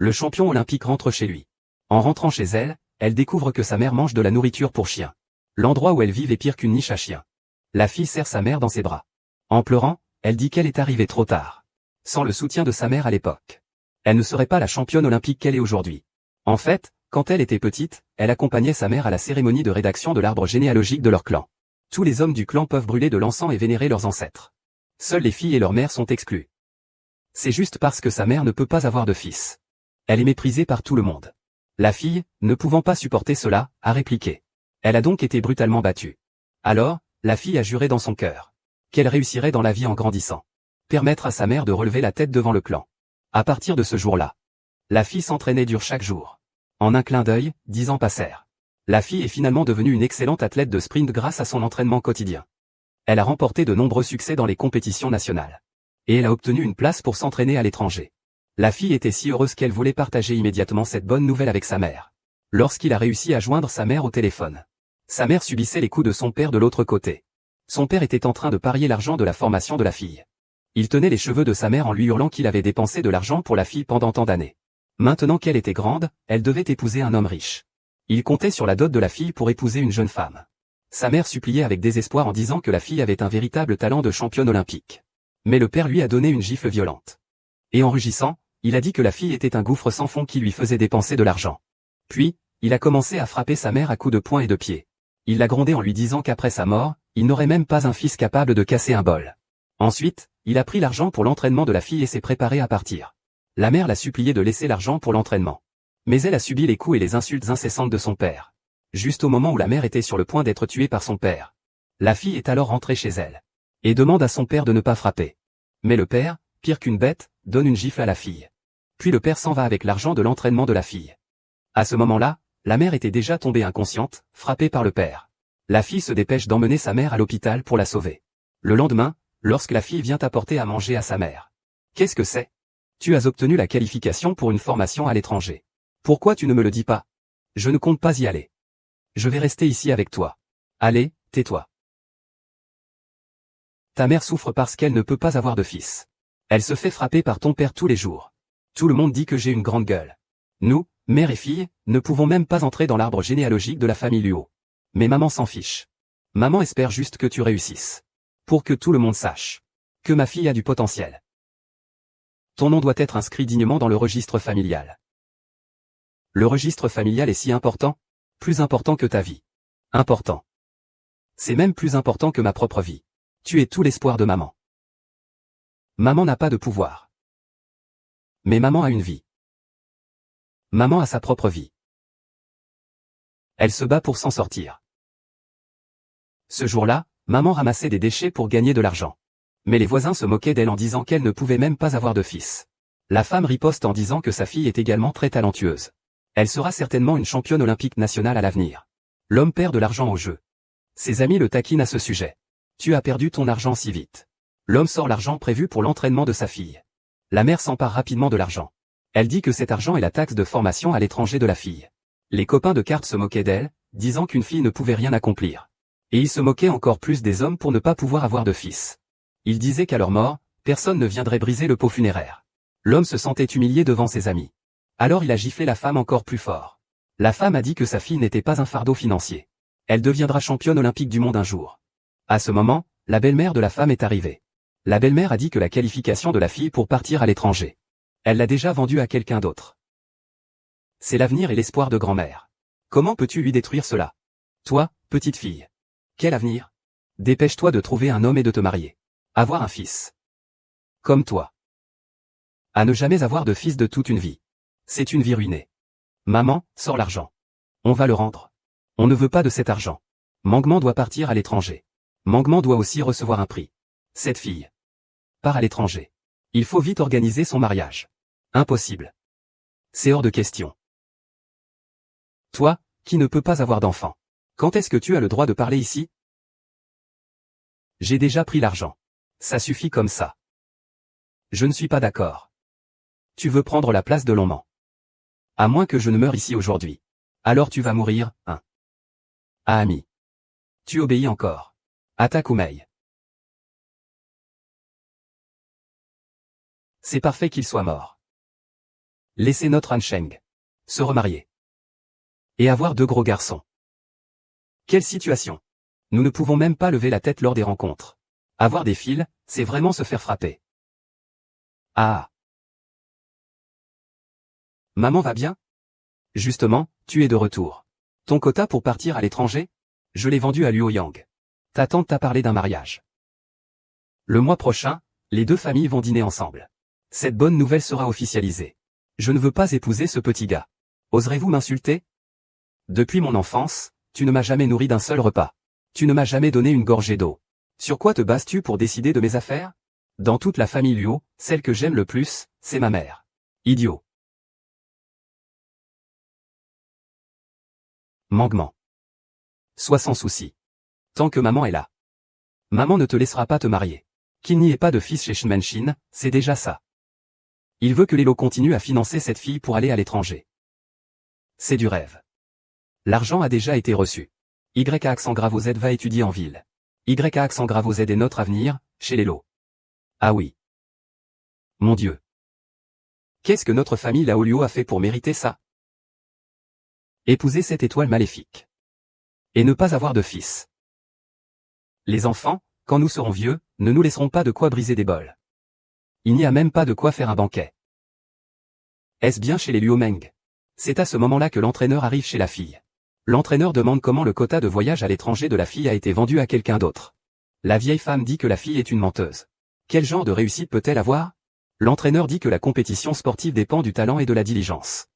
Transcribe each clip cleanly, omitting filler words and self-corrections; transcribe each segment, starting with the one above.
Le champion olympique rentre chez lui. En rentrant chez elle, elle découvre que sa mère mange de la nourriture pour chien. L'endroit où elle vit est pire qu'une niche à chien. La fille serre sa mère dans ses bras. En pleurant, elle dit qu'elle est arrivée trop tard. Sans le soutien de sa mère à l'époque, elle ne serait pas la championne olympique qu'elle est aujourd'hui. En fait, quand elle était petite, elle accompagnait sa mère à la cérémonie de rédaction de l'arbre généalogique de leur clan. Tous les hommes du clan peuvent brûler de l'encens et vénérer leurs ancêtres. Seules les filles et leur mère sont exclues. C'est juste parce que sa mère ne peut pas avoir de fils. Elle est méprisée par tout le monde. La fille, ne pouvant pas supporter cela, a répliqué. Elle a donc été brutalement battue. Alors, la fille a juré dans son cœur qu'elle réussirait dans la vie en grandissant. Permettre à sa mère de relever la tête devant le clan. À partir de ce jour-là, la fille s'entraînait dur chaque jour. En un clin d'œil, 10 ans passèrent. La fille est finalement devenue une excellente athlète de sprint grâce à son entraînement quotidien. Elle a remporté de nombreux succès dans les compétitions nationales. Et elle a obtenu une place pour s'entraîner à l'étranger. La fille était si heureuse qu'elle voulait partager immédiatement cette bonne nouvelle avec sa mère. Lorsqu'il a réussi à joindre sa mère au téléphone, sa mère subissait les coups de son père de l'autre côté. Son père était en train de parier l'argent de la formation de la fille. Il tenait les cheveux de sa mère en lui hurlant qu'il avait dépensé de l'argent pour la fille pendant tant d'années. Maintenant qu'elle était grande, elle devait épouser un homme riche. Il comptait sur la dot de la fille pour épouser une jeune femme. Sa mère suppliait avec désespoir en disant que la fille avait un véritable talent de championne olympique. Mais le père lui a donné une gifle violente. Et en rugissant, il a dit que la fille était un gouffre sans fond qui lui faisait dépenser de l'argent. Puis, il a commencé à frapper sa mère à coups de poing et de pied. Il l'a grondée en lui disant qu'après sa mort, il n'aurait même pas un fils capable de casser un bol. Ensuite, il a pris l'argent pour l'entraînement de la fille et s'est préparé à partir. La mère l'a supplié de laisser l'argent pour l'entraînement. Mais elle a subi les coups et les insultes incessantes de son père. Juste au moment où la mère était sur le point d'être tuée par son père. La fille est alors rentrée chez elle. Et demande à son père de ne pas frapper. Mais le père, pire qu'une bête, donne une gifle à la fille. Puis le père s'en va avec l'argent de l'entraînement de la fille. À ce moment-là, la mère était déjà tombée inconsciente, frappée par le père. La fille se dépêche d'emmener sa mère à l'hôpital pour la sauver. Le lendemain, lorsque la fille vient apporter à manger à sa mère. Qu'est-ce que c'est? Tu as obtenu la qualification pour une formation à l'étranger. Pourquoi tu ne me le dis pas? Je ne compte pas y aller. Je vais rester ici avec toi. Allez, tais-toi. Ta mère souffre parce qu'elle ne peut pas avoir de fils. Elle se fait frapper par ton père tous les jours. Tout le monde dit que j'ai une grande gueule. Nous, mère et fille, ne pouvons même pas entrer dans l'arbre généalogique de la famille Luo. Mais maman s'en fiche. Maman espère juste que tu réussisses. Pour que tout le monde sache que ma fille a du potentiel. Ton nom doit être inscrit dignement dans le registre familial. Le registre familial est si important, plus important que ta vie. Important. C'est même plus important que ma propre vie. Tu es tout l'espoir de maman. Maman n'a pas de pouvoir. Mais maman a une vie. Maman a sa propre vie. Elle se bat pour s'en sortir. Ce jour-là, maman ramassait des déchets pour gagner de l'argent. Mais les voisins se moquaient d'elle en disant qu'elle ne pouvait même pas avoir de fils. La femme riposte en disant que sa fille est également très talentueuse. Elle sera certainement une championne olympique nationale à l'avenir. L'homme perd de l'argent au jeu. Ses amis le taquinent à ce sujet. Tu as perdu ton argent si vite. L'homme sort l'argent prévu pour l'entraînement de sa fille. La mère s'empare rapidement de l'argent. Elle dit que cet argent est la taxe de formation à l'étranger de la fille. Les copains de cartes se moquaient d'elle, disant qu'une fille ne pouvait rien accomplir. Et ils se moquaient encore plus des hommes pour ne pas pouvoir avoir de fils. Ils disaient qu'à leur mort, personne ne viendrait briser le pot funéraire. L'homme se sentait humilié devant ses amis. Alors il a giflé la femme encore plus fort. La femme a dit que sa fille n'était pas un fardeau financier. Elle deviendra championne olympique du monde un jour. À ce moment, la belle-mère de la femme est arrivée. La belle-mère a dit que la qualification de la fille pour partir à l'étranger. Elle l'a déjà vendue à quelqu'un d'autre. C'est l'avenir et l'espoir de grand-mère. Comment peux-tu lui détruire cela? Toi, petite fille. Quel avenir? Dépêche-toi de trouver un homme et de te marier. Avoir un fils. Comme toi. À ne jamais avoir de fils de toute une vie. C'est une vie ruinée. Maman, sors l'argent. On va le rendre. On ne veut pas de cet argent. Mangman doit partir à l'étranger. Mangman doit aussi recevoir un prix. Cette fille part à l'étranger. Il faut vite organiser son mariage. Impossible. C'est hors de question. Toi, qui ne peux pas avoir d'enfant. Quand est-ce que tu as le droit de parler ici? J'ai déjà pris l'argent. Ça suffit comme ça. Je ne suis pas d'accord. Tu veux prendre la place de Longman. À moins que je ne meure ici aujourd'hui. Alors tu vas mourir, hein. Ah ami. Tu obéis encore. Attaque Oumei. C'est parfait qu'il soit mort. Laisser notre Han Sheng se remarier. Et avoir 2 gros garçons. Quelle situation! Nous ne pouvons même pas lever la tête lors des rencontres. Avoir des fils, c'est vraiment se faire frapper. Ah! Maman va bien? Justement, tu es de retour. Ton quota pour partir à l'étranger? Je l'ai vendu à Luo Yang. Ta tante t'a parlé d'un mariage. Le mois prochain, les 2 familles vont dîner ensemble. Cette bonne nouvelle sera officialisée. Je ne veux pas épouser ce petit gars. Oserez-vous m'insulter? Depuis mon enfance, tu ne m'as jamais nourri d'un seul repas. Tu ne m'as jamais donné une gorgée d'eau. Sur quoi te bases-tu pour décider de mes affaires? Dans toute la famille Luo, celle que j'aime le plus, c'est ma mère. Idiot. Manquement. Sois sans souci. Tant que maman est là. Maman ne te laissera pas te marier. Qu'il n'y ait pas de fils chez Shenshin, c'est déjà ça. Il veut que Lelo continue à financer cette fille pour aller à l'étranger. C'est du rêve. L'argent a déjà été reçu. Y à accent grave au Z va étudier en ville. Y à accent grave au Z est notre avenir, chez Lelo. Ah oui. Mon Dieu. Qu'est-ce que notre famille Laolio a fait pour mériter ça? Épouser cette étoile maléfique. Et ne pas avoir de fils. Les enfants, quand nous serons vieux, ne nous laisseront pas de quoi briser des bols. Il n'y a même pas de quoi faire un banquet. Est-ce bien chez les Luo Meng? C'est à ce moment-là que l'entraîneur arrive chez la fille. L'entraîneur demande comment le quota de voyage à l'étranger de la fille a été vendu à quelqu'un d'autre. La vieille femme dit que la fille est une menteuse. Quel genre de réussite peut-elle avoir? L'entraîneur dit que la compétition sportive dépend du talent et de la diligence.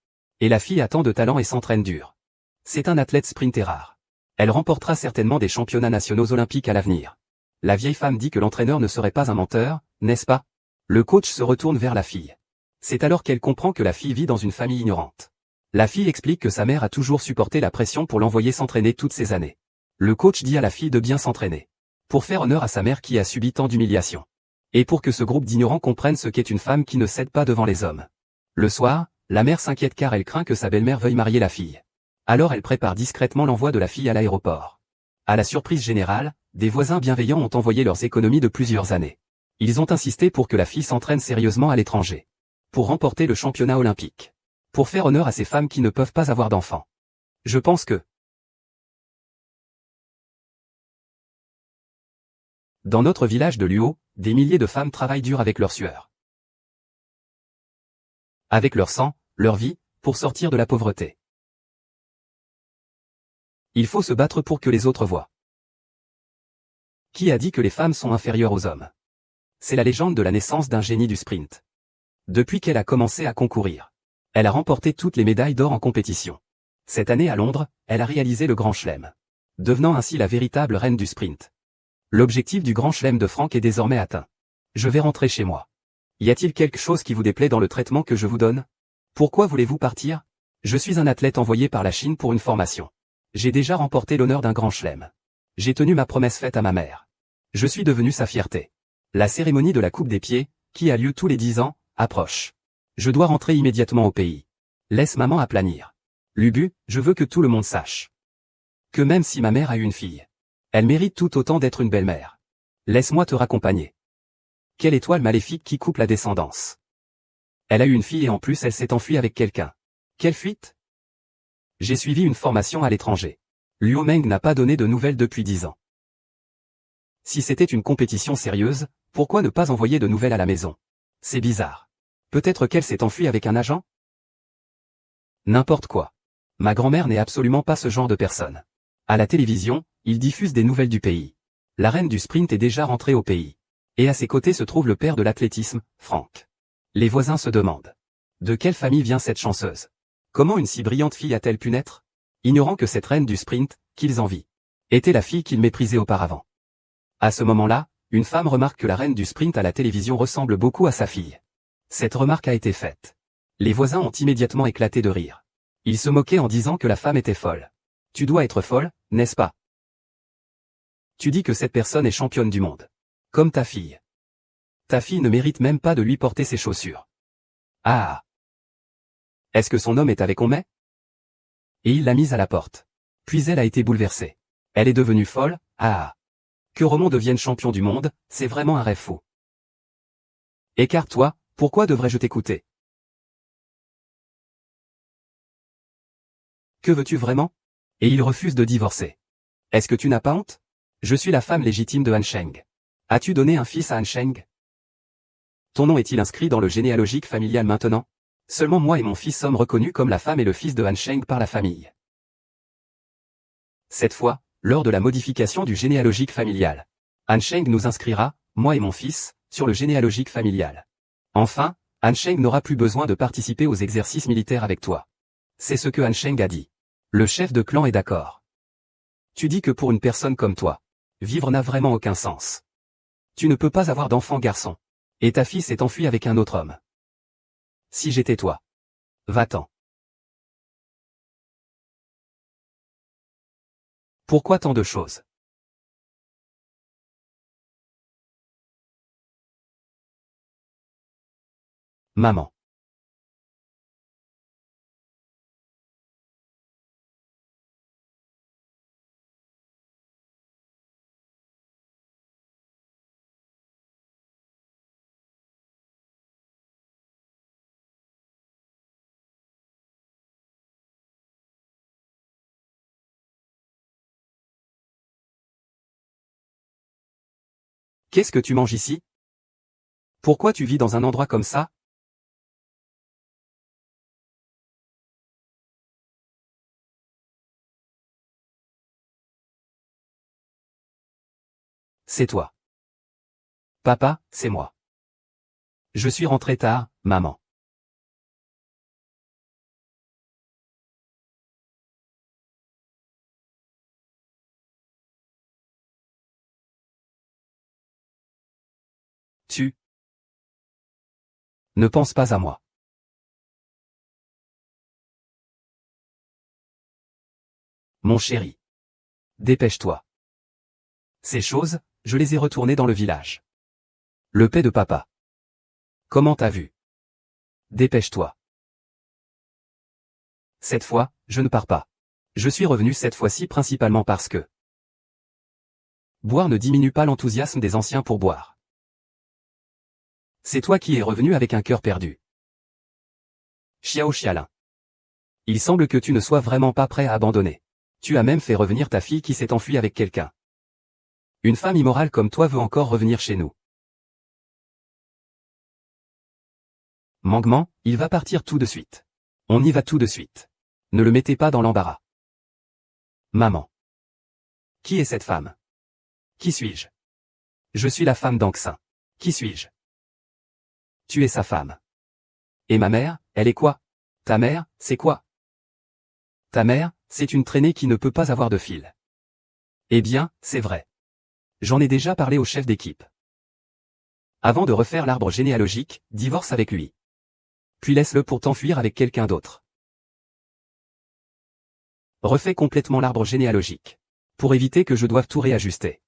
Et la fille a tant de talent et s'entraîne dur. C'est un athlète sprinter rare. Elle remportera certainement des championnats nationaux olympiques à l'avenir. La vieille femme dit que l'entraîneur ne serait pas un menteur, n'est-ce pas? Le coach se retourne vers la fille. C'est alors qu'elle comprend que la fille vit dans une famille ignorante. La fille explique que sa mère a toujours supporté la pression pour l'envoyer s'entraîner toutes ces années. Le coach dit à la fille de bien s'entraîner. Pour faire honneur à sa mère qui a subi tant d'humiliations. Et pour que ce groupe d'ignorants comprenne ce qu'est une femme qui ne cède pas devant les hommes. Le soir, la mère s'inquiète car elle craint que sa belle-mère veuille marier la fille. Alors elle prépare discrètement l'envoi de la fille à l'aéroport. À la surprise générale, des voisins bienveillants ont envoyé leurs économies de plusieurs années. Ils ont insisté pour que la fille s'entraîne sérieusement à l'étranger. Pour remporter le championnat olympique. Pour faire honneur à ces femmes qui ne peuvent pas avoir d'enfants. Je pense que... Dans notre village de Luo, des milliers de femmes travaillent dur avec leur sueur. Avec leur sang, leur vie, pour sortir de la pauvreté. Il faut se battre pour que les autres voient. Qui a dit que les femmes sont inférieures aux hommes? C'est la légende de la naissance d'un génie du sprint. Depuis qu'elle a commencé à concourir. Elle a remporté toutes les médailles d'or en compétition. Cette année à Londres, elle a réalisé le Grand Chelem. Devenant ainsi la véritable reine du sprint. L'objectif du Grand Chelem de Franck est désormais atteint. Je vais rentrer chez moi. Y a-t-il quelque chose qui vous déplaît dans le traitement que je vous donne? Pourquoi voulez-vous partir? Je suis un athlète envoyé par la Chine pour une formation. J'ai déjà remporté l'honneur d'un Grand Chelem. J'ai tenu ma promesse faite à ma mère. Je suis devenu sa fierté. La cérémonie de la coupe des pieds, qui a lieu tous les 10 ans, approche. Je dois rentrer immédiatement au pays. Laisse maman aplanir. Lubu, je veux que tout le monde sache. Que même si ma mère a eu une fille. Elle mérite tout autant d'être une belle-mère. Laisse-moi te raccompagner. Quelle étoile maléfique qui coupe la descendance. Elle a eu une fille et en plus elle s'est enfuie avec quelqu'un. Quelle fuite? J'ai suivi une formation à l'étranger. Luo Meng n'a pas donné de nouvelles depuis 10 ans. Si c'était une compétition sérieuse, pourquoi ne pas envoyer de nouvelles à la maison? C'est bizarre. Peut-être qu'elle s'est enfuie avec un agent? N'importe quoi. Ma grand-mère n'est absolument pas ce genre de personne. À la télévision, il diffuse des nouvelles du pays. La reine du sprint est déjà rentrée au pays. Et à ses côtés se trouve le père de l'athlétisme, Franck. Les voisins se demandent. De quelle famille vient cette chanceuse? Comment une si brillante fille a-t-elle pu naître? Ignorant que cette reine du sprint, qu'ils envient, était la fille qu'ils méprisaient auparavant. À ce moment-là, une femme remarque que la reine du sprint à la télévision ressemble beaucoup à sa fille. Cette remarque a été faite. Les voisins ont immédiatement éclaté de rire. Ils se moquaient en disant que la femme était folle. Tu dois être folle, n'est-ce pas? Tu dis que cette personne est championne du monde. Comme ta fille. Ta fille ne mérite même pas de lui porter ses chaussures. Ah! Est-ce que son homme est avec Onmei? Et il l'a mise à la porte. Puis elle a été bouleversée. Elle est devenue folle, ah! Que Roman devienne champion du monde, c'est vraiment un rêve fou. Écarte-toi, pourquoi devrais-je t'écouter? Que veux-tu vraiment? Et il refuse de divorcer. Est-ce que tu n'as pas honte? Je suis la femme légitime de Han Sheng. As-tu donné un fils à Han Sheng? Ton nom est-il inscrit dans le généalogique familial maintenant? Seulement moi et mon fils sommes reconnus comme la femme et le fils de Han Sheng par la famille. Cette fois, lors de la modification du généalogique familial, Han Sheng nous inscrira, moi et mon fils, sur le généalogique familial. Enfin, Han Sheng n'aura plus besoin de participer aux exercices militaires avec toi. C'est ce que Han Sheng a dit. Le chef de clan est d'accord. Tu dis que pour une personne comme toi, vivre n'a vraiment aucun sens. Tu ne peux pas avoir d'enfant garçon. Et ta fille s'est enfuie avec un autre homme. Si j'étais toi. Va-t'en. Pourquoi tant de choses? Maman. Qu'est-ce que tu manges ici? Pourquoi tu vis dans un endroit comme ça? C'est toi. Papa, c'est moi. Je suis rentré tard, maman. Tu ne penses pas à moi. Mon chéri. Dépêche-toi. Ces choses, je les ai retournées dans le village. Le paix de papa. Comment t'as vu? Dépêche-toi. Cette fois, je ne pars pas. Je suis revenu cette fois-ci principalement parce que boire ne diminue pas l'enthousiasme des anciens pour boire. C'est toi qui es revenu avec un cœur perdu. Xiao Xialin. Il semble que tu ne sois vraiment pas prêt à abandonner. Tu as même fait revenir ta fille qui s'est enfuie avec quelqu'un. Une femme immorale comme toi veut encore revenir chez nous. Mangement, il va partir tout de suite. On y va tout de suite. Ne le mettez pas dans l'embarras. Maman. Qui est cette femme? Qui suis-je? Je suis la femme d'Anxin. Qui suis-je? Tu es sa femme. Et ma mère, elle est quoi? Ta mère, c'est quoi? Ta mère, c'est une traînée qui ne peut pas avoir de fil. Eh bien, c'est vrai. J'en ai déjà parlé au chef d'équipe. Avant de refaire l'arbre généalogique, divorce avec lui. Puis laisse-le pour t'enfuir avec quelqu'un d'autre. Refais complètement l'arbre généalogique. Pour éviter que je doive tout réajuster.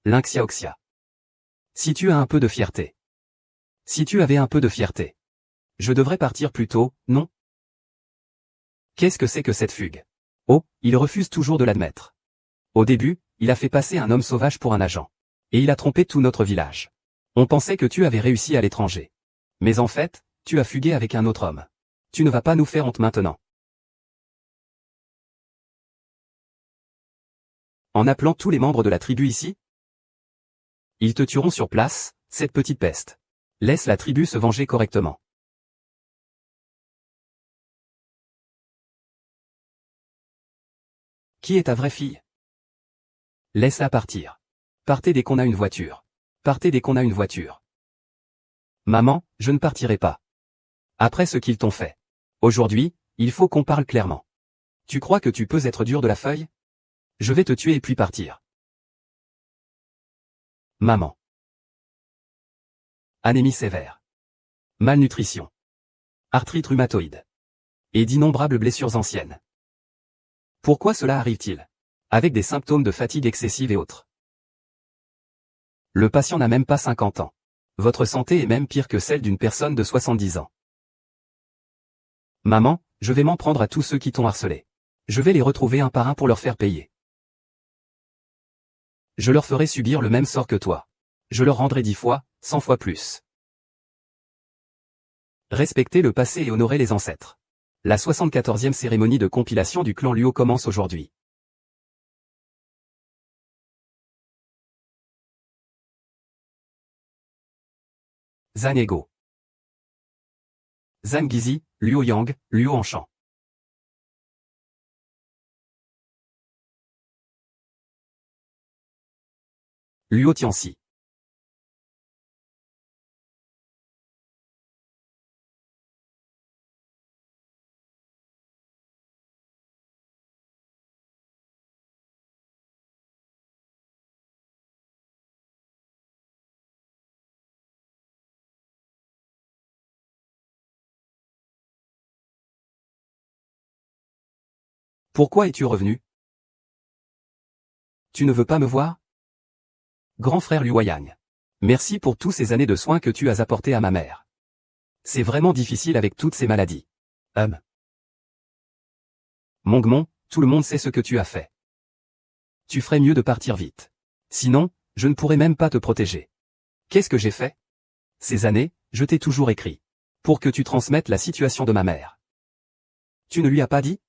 Lynxiaoxia. Si tu as un peu de fierté. Si tu avais un peu de fierté. Je devrais partir plus tôt, non? Qu'est-ce que c'est que cette fugue? Oh, il refuse toujours de l'admettre. Au début, il a fait passer un homme sauvage pour un agent. Et il a trompé tout notre village. On pensait que tu avais réussi à l'étranger. Mais en fait, tu as fugué avec un autre homme. Tu ne vas pas nous faire honte maintenant. En appelant tous les membres de la tribu ici? Ils te tueront sur place, cette petite peste. Laisse la tribu se venger correctement. Qui est ta vraie fille? Laisse-la partir. Partez dès qu'on a une voiture. Partez dès qu'on a une voiture. Maman, je ne partirai pas. Après ce qu'ils t'ont fait. Aujourd'hui, il faut qu'on parle clairement. Tu crois que tu peux être dur de la feuille? Je vais te tuer et puis partir. Maman. Anémie sévère. Malnutrition. Arthrite rhumatoïde. Et d'innombrables blessures anciennes. Pourquoi cela arrive-t-il? Avec des symptômes de fatigue excessive et autres. Le patient n'a même pas 50 ans. Votre santé est même pire que celle d'une personne de 70 ans. Maman, je vais m'en prendre à tous ceux qui t'ont harcelé. Je vais les retrouver un par un pour leur faire payer. Je leur ferai subir le même sort que toi. Je leur rendrai 10 fois, 100 fois plus. Respectez le passé et honorez les ancêtres. La 74e cérémonie de compilation du clan Luo commence aujourd'hui. Zhang Ego. Zhang Guizi, Luo Yang, Luo Anshan. Luo Tianxi. Pourquoi es-tu revenu? Tu ne veux pas me voir? Grand frère Luo Yang. Merci pour tous ces années de soins que tu as apportés à ma mère. C'est vraiment difficile avec toutes ces maladies. Mongmon, tout le monde sait ce que tu as fait. Tu ferais mieux de partir vite. Sinon, je ne pourrais même pas te protéger. Qu'est-ce que j'ai fait? Ces années, je t'ai toujours écrit. Pour que tu transmettes la situation de ma mère. Tu ne lui as pas dit?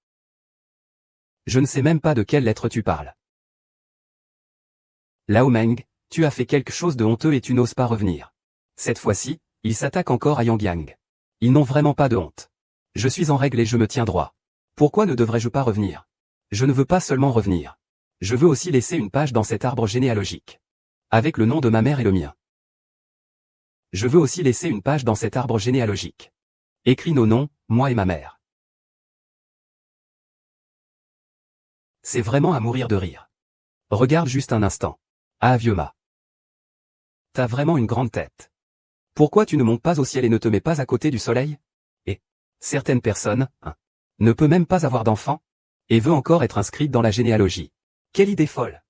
Je ne sais même pas de quelle lettre tu parles. Lao Meng, tu as fait quelque chose de honteux et tu n'oses pas revenir. Cette fois-ci, ils s'attaquent encore à Yang Yang. Ils n'ont vraiment pas de honte. Je suis en règle et je me tiens droit. Pourquoi ne devrais-je pas revenir? Je ne veux pas seulement revenir. Je veux aussi laisser une page dans cet arbre généalogique. Avec le nom de ma mère et le mien. Je veux aussi laisser une page dans cet arbre généalogique. Écris nos noms, moi et ma mère. C'est vraiment à mourir de rire. Regarde juste un instant. Ah vieux mât. T'as vraiment une grande tête. Pourquoi tu ne montes pas au ciel et ne te mets pas à côté du soleil? Et certaines personnes, ne peut même pas avoir d'enfant, et veut encore être inscrite dans la généalogie. Quelle idée folle!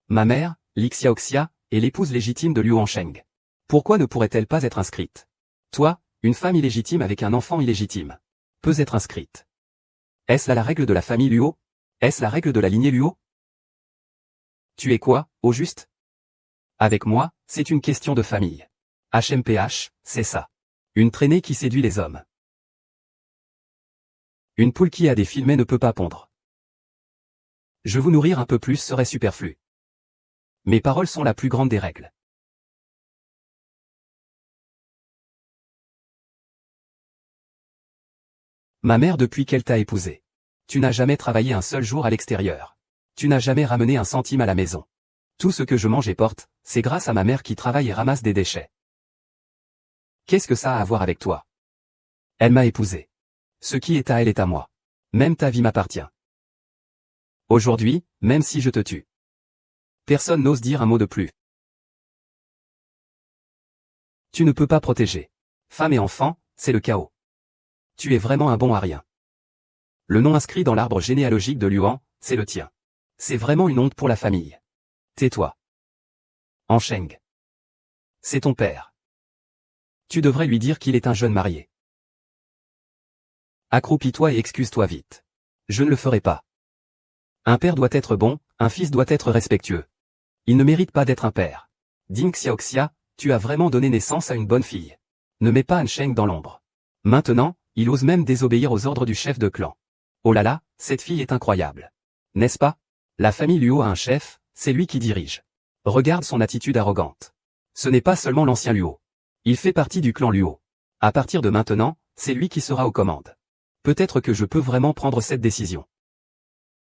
Ma mère, Li Xiaoxia, est l'épouse légitime de Liu Hansheng. Pourquoi ne pourrait-elle pas être inscrite? Toi, une femme illégitime avec un enfant illégitime, peut être inscrite. Est-ce là la règle de la famille Luo? Est-ce la règle de la lignée Luo? Tu es quoi, au juste? Avec moi, c'est une question de famille. HMPH, c'est ça. Une traînée qui séduit les hommes. Une poule qui a des fils mais ne peut pas pondre. Je vous nourrir un peu plus serait superflu. Mes paroles sont la plus grande des règles. Ma mère depuis qu'elle t'a épousé. Tu n'as jamais travaillé un seul jour à l'extérieur. Tu n'as jamais ramené un centime à la maison. Tout ce que je mange et porte, c'est grâce à ma mère qui travaille et ramasse des déchets. Qu'est-ce que ça a à voir avec toi? Elle m'a épousé. Ce qui est à elle est à moi. Même ta vie m'appartient. Aujourd'hui, même si je te tue. Personne n'ose dire un mot de plus. Tu ne peux pas protéger. Femme et enfant, c'est le chaos. Tu es vraiment un bon à rien. Le nom inscrit dans l'arbre généalogique de Luan, c'est le tien. C'est vraiment une honte pour la famille. Tais-toi. Hansheng. C'est ton père. Tu devrais lui dire qu'il est un jeune marié. Accroupis-toi et excuse-toi vite. Je ne le ferai pas. Un père doit être bon, un fils doit être respectueux. Il ne mérite pas d'être un père. Ding Xiaoxia, tu as vraiment donné naissance à une bonne fille. Ne mets pas Hansheng dans l'ombre. Maintenant, il ose même désobéir aux ordres du chef de clan. Oh là là, cette fille est incroyable. N'est-ce pas? La famille Luo a un chef, c'est lui qui dirige. Regarde son attitude arrogante. Ce n'est pas seulement l'ancien Luo. Il fait partie du clan Luo. À partir de maintenant, c'est lui qui sera aux commandes. Peut-être que je peux vraiment prendre cette décision.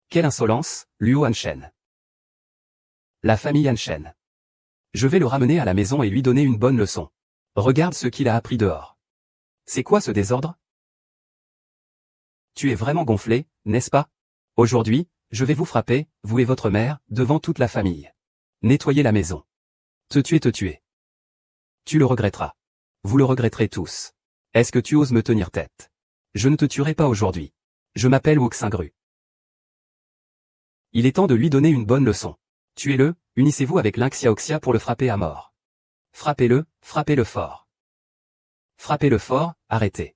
Quelle insolence, Luo Hanshen. La famille Hanshen. Je vais le ramener à la maison et lui donner une bonne leçon. Regarde ce qu'il a appris dehors. C'est quoi ce désordre? Tu es vraiment gonflé, n'est-ce pas? Aujourd'hui, je vais vous frapper, vous et votre mère, devant toute la famille. Nettoyez la maison. Te tuer. Tu le regretteras. Vous le regretterez tous. Est-ce que tu oses me tenir tête? Je ne te tuerai pas aujourd'hui. Je m'appelle Woxingru. Il est temps de lui donner une bonne leçon. Tuez-le, unissez-vous avec Ling Xiaoxia pour le frapper à mort. Frappez-le fort. Frappez-le fort, arrêtez.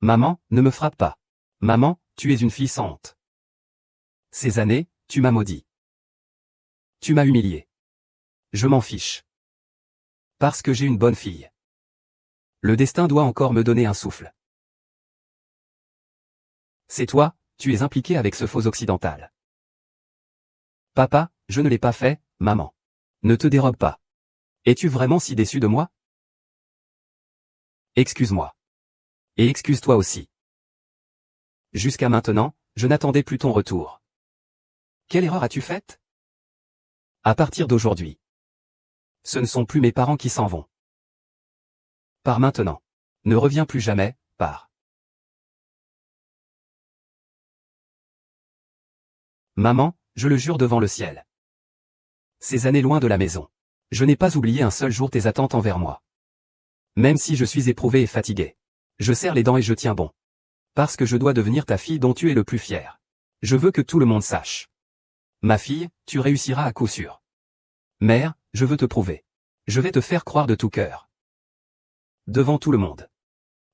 Maman, ne me frappe pas. Maman, tu es une fille sans honte. Ces années, tu m'as maudit. Tu m'as humilié. Je m'en fiche. Parce que j'ai une bonne fille. Le destin doit encore me donner un souffle. C'est toi, tu es impliqué avec ce faux occidental. Papa, je ne l'ai pas fait, maman. Ne te dérobe pas. Es-tu vraiment si déçu de moi? Excuse-moi. Et excuse-toi aussi. Jusqu'à maintenant, je n'attendais plus ton retour. Quelle erreur as-tu faite? À partir d'aujourd'hui. Ce ne sont plus mes parents qui s'en vont. Pars maintenant. Ne reviens plus jamais, pars. Maman, je le jure devant le ciel. Ces années loin de la maison. Je n'ai pas oublié un seul jour tes attentes envers moi. Même si je suis éprouvé et fatigué. Je serre les dents et je tiens bon. Parce que je dois devenir ta fille dont tu es le plus fier. Je veux que tout le monde sache. Ma fille, tu réussiras à coup sûr. Mère, je veux te prouver. Je vais te faire croire de tout cœur. Devant tout le monde.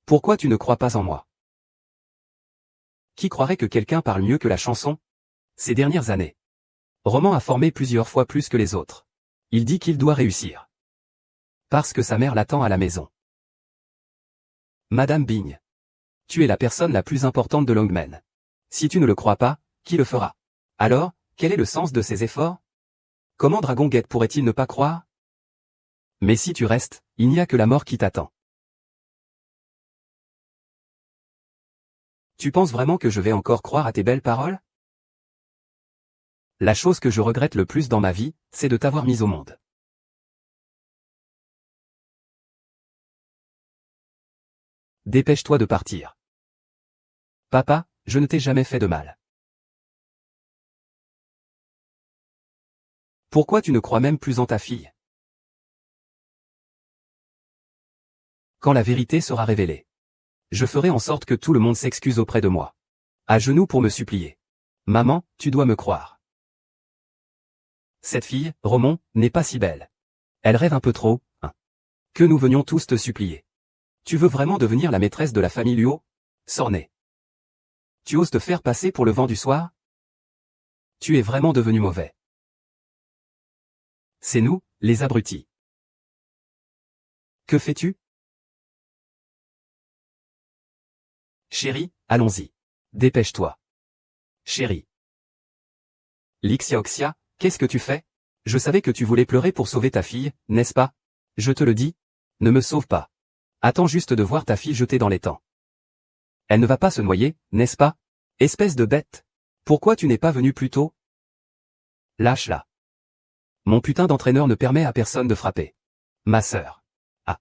Pourquoi tu ne crois pas en moi? Qui croirait que quelqu'un parle mieux que la chanson? Ces dernières années. Roman a formé plusieurs fois plus que les autres. Il dit qu'il doit réussir. Parce que sa mère l'attend à la maison. Madame Bing. Tu es la personne la plus importante de Longmen. Si tu ne le crois pas, qui le fera? Alors, quel est le sens de ces efforts? Comment Dragon Gate pourrait-il ne pas croire? Mais si tu restes, il n'y a que la mort qui t'attend. Tu penses vraiment que je vais encore croire à tes belles paroles? La chose que je regrette le plus dans ma vie, c'est de t'avoir mise au monde. Dépêche-toi de partir. Papa, je ne t'ai jamais fait de mal. Pourquoi tu ne crois même plus en ta fille? Quand la vérité sera révélée. Je ferai en sorte que tout le monde s'excuse auprès de moi. À genoux pour me supplier. Maman, tu dois me croire. Cette fille, Romon, n'est pas si belle. Elle rêve un peu trop, hein. Que nous venions tous te supplier. Tu veux vraiment devenir la maîtresse de la famille Luo? Sornez. Tu oses te faire passer pour le vent du soir? Tu es vraiment devenu mauvais. C'est nous, les abrutis. Que fais-tu? Chérie, allons-y. Dépêche-toi. Chérie. Lixia-Oxia, qu'est-ce que tu fais? Je savais que tu voulais pleurer pour sauver ta fille, n'est-ce pas? Je te le dis. Ne me sauve pas. Attends juste de voir ta fille jetée dans l'étang. Elle ne va pas se noyer, n'est-ce pas? Espèce de bête. Pourquoi tu n'es pas venu plus tôt? Lâche-la. Mon putain d'entraîneur ne permet à personne de frapper. Ma sœur. Ah.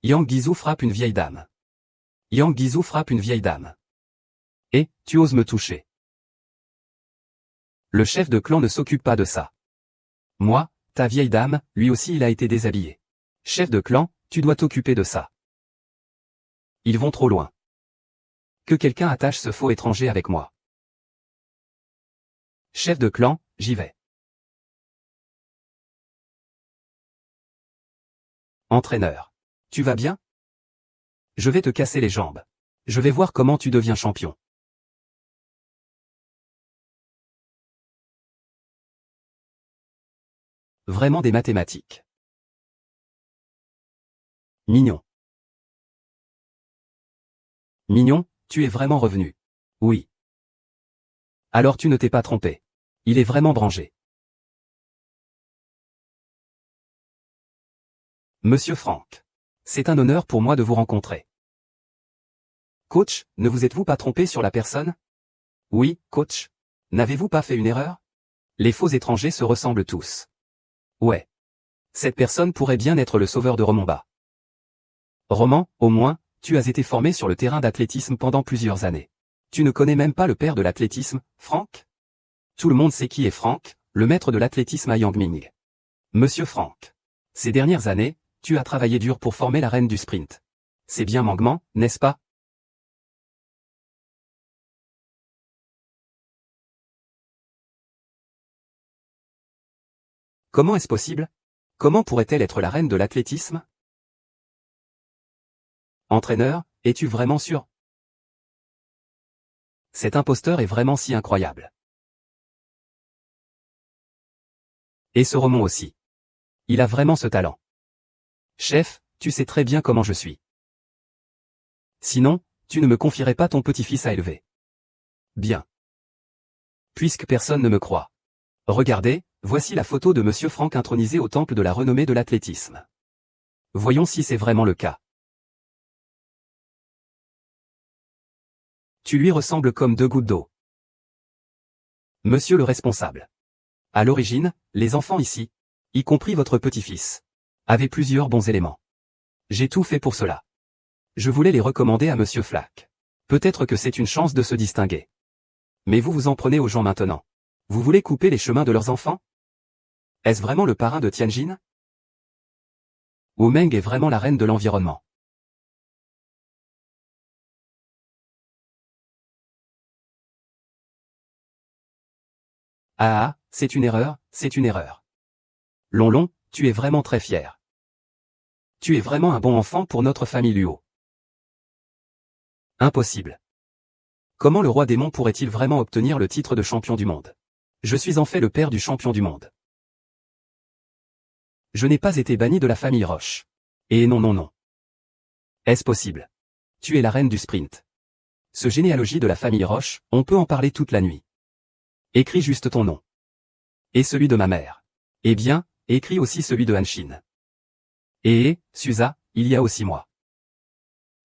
Yang Guizhou frappe une vieille dame. Yang Guizhou frappe une vieille dame. Et, tu oses me toucher. Le chef de clan ne s'occupe pas de ça. Moi, ta vieille dame, lui aussi il a été déshabillé. Chef de clan, tu dois t'occuper de ça. Ils vont trop loin. Que quelqu'un attache ce faux étranger avec moi. Chef de clan, j'y vais. Entraîneur. Tu vas bien? Je vais te casser les jambes. Je vais voir comment tu deviens champion. Vraiment des mathématiques. Mignon. Mignon, tu es vraiment revenu. Oui. Alors tu ne t'es pas trompé. Il est vraiment branché. Monsieur Franck. C'est un honneur pour moi de vous rencontrer. Coach, ne vous êtes-vous pas trompé sur la personne? Oui, coach. N'avez-vous pas fait une erreur? Les faux étrangers se ressemblent tous. Ouais. Cette personne pourrait bien être le sauveur de Romonba. Roman, au moins, tu as été formé sur le terrain d'athlétisme pendant plusieurs années. Tu ne connais même pas le père de l'athlétisme, Franck? Tout le monde sait qui est Franck, le maître de l'athlétisme à Yangming. Monsieur Franck. Ces dernières années, tu as travaillé dur pour former la reine du sprint. C'est bien Mangman, n'est-ce pas? Comment est-ce possible? Comment pourrait-elle être la reine de l'athlétisme? Entraîneur, Es-tu vraiment sûr? Cet imposteur est vraiment si incroyable. Et ce Romon aussi. Il a vraiment ce talent. Chef, tu sais très bien comment je suis. Sinon, tu ne me confierais pas ton petit-fils à élever. Bien. Puisque personne ne me croit. Regardez, voici la photo de Monsieur Franck intronisé au temple de la renommée de l'athlétisme. Voyons si c'est vraiment le cas. Tu lui ressembles comme deux gouttes d'eau. Monsieur le responsable. À l'origine, les enfants ici, y compris votre petit-fils, avaient plusieurs bons éléments. J'ai tout fait pour cela. Je voulais les recommander à Monsieur Flack. Peut-être que c'est une chance de se distinguer. Mais vous vous en prenez aux gens maintenant. Vous voulez couper les chemins de leurs enfants? Est-ce vraiment le parrain de Tianjin? Wu Meng est vraiment la reine de l'environnement. Ah, c'est une erreur, c'est une erreur. Long, tu es vraiment très fier. Tu es vraiment un bon enfant pour notre famille Luo. Impossible. Comment le roi démon pourrait-il vraiment obtenir le titre de champion du monde? Je suis en fait le père du champion du monde. Je n'ai pas été banni de la famille Roche. Et non. Est-ce possible? Tu es la reine du sprint. Ce généalogie de la famille Roche, on peut en parler toute la nuit. Écris juste ton nom. Et celui de ma mère. Eh bien, écris aussi celui de Hanshin. Et, Suza, il y a aussi moi.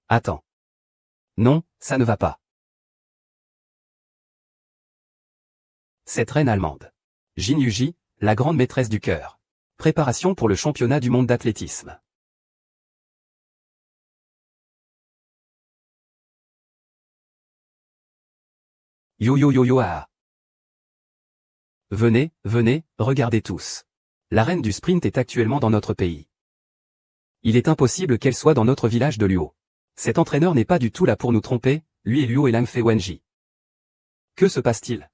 Attends. Non, ça ne va pas. Cette reine allemande. Jin Yuji, la grande maîtresse du cœur. Préparation pour le championnat du monde d'athlétisme. Yo ah. Venez, regardez tous. La reine du sprint est actuellement dans notre pays. Il est impossible qu'elle soit dans notre village de Luo. Cet entraîneur n'est pas du tout là pour nous tromper, lui et Luo et Langfei Wenji. Que se passe-t-il?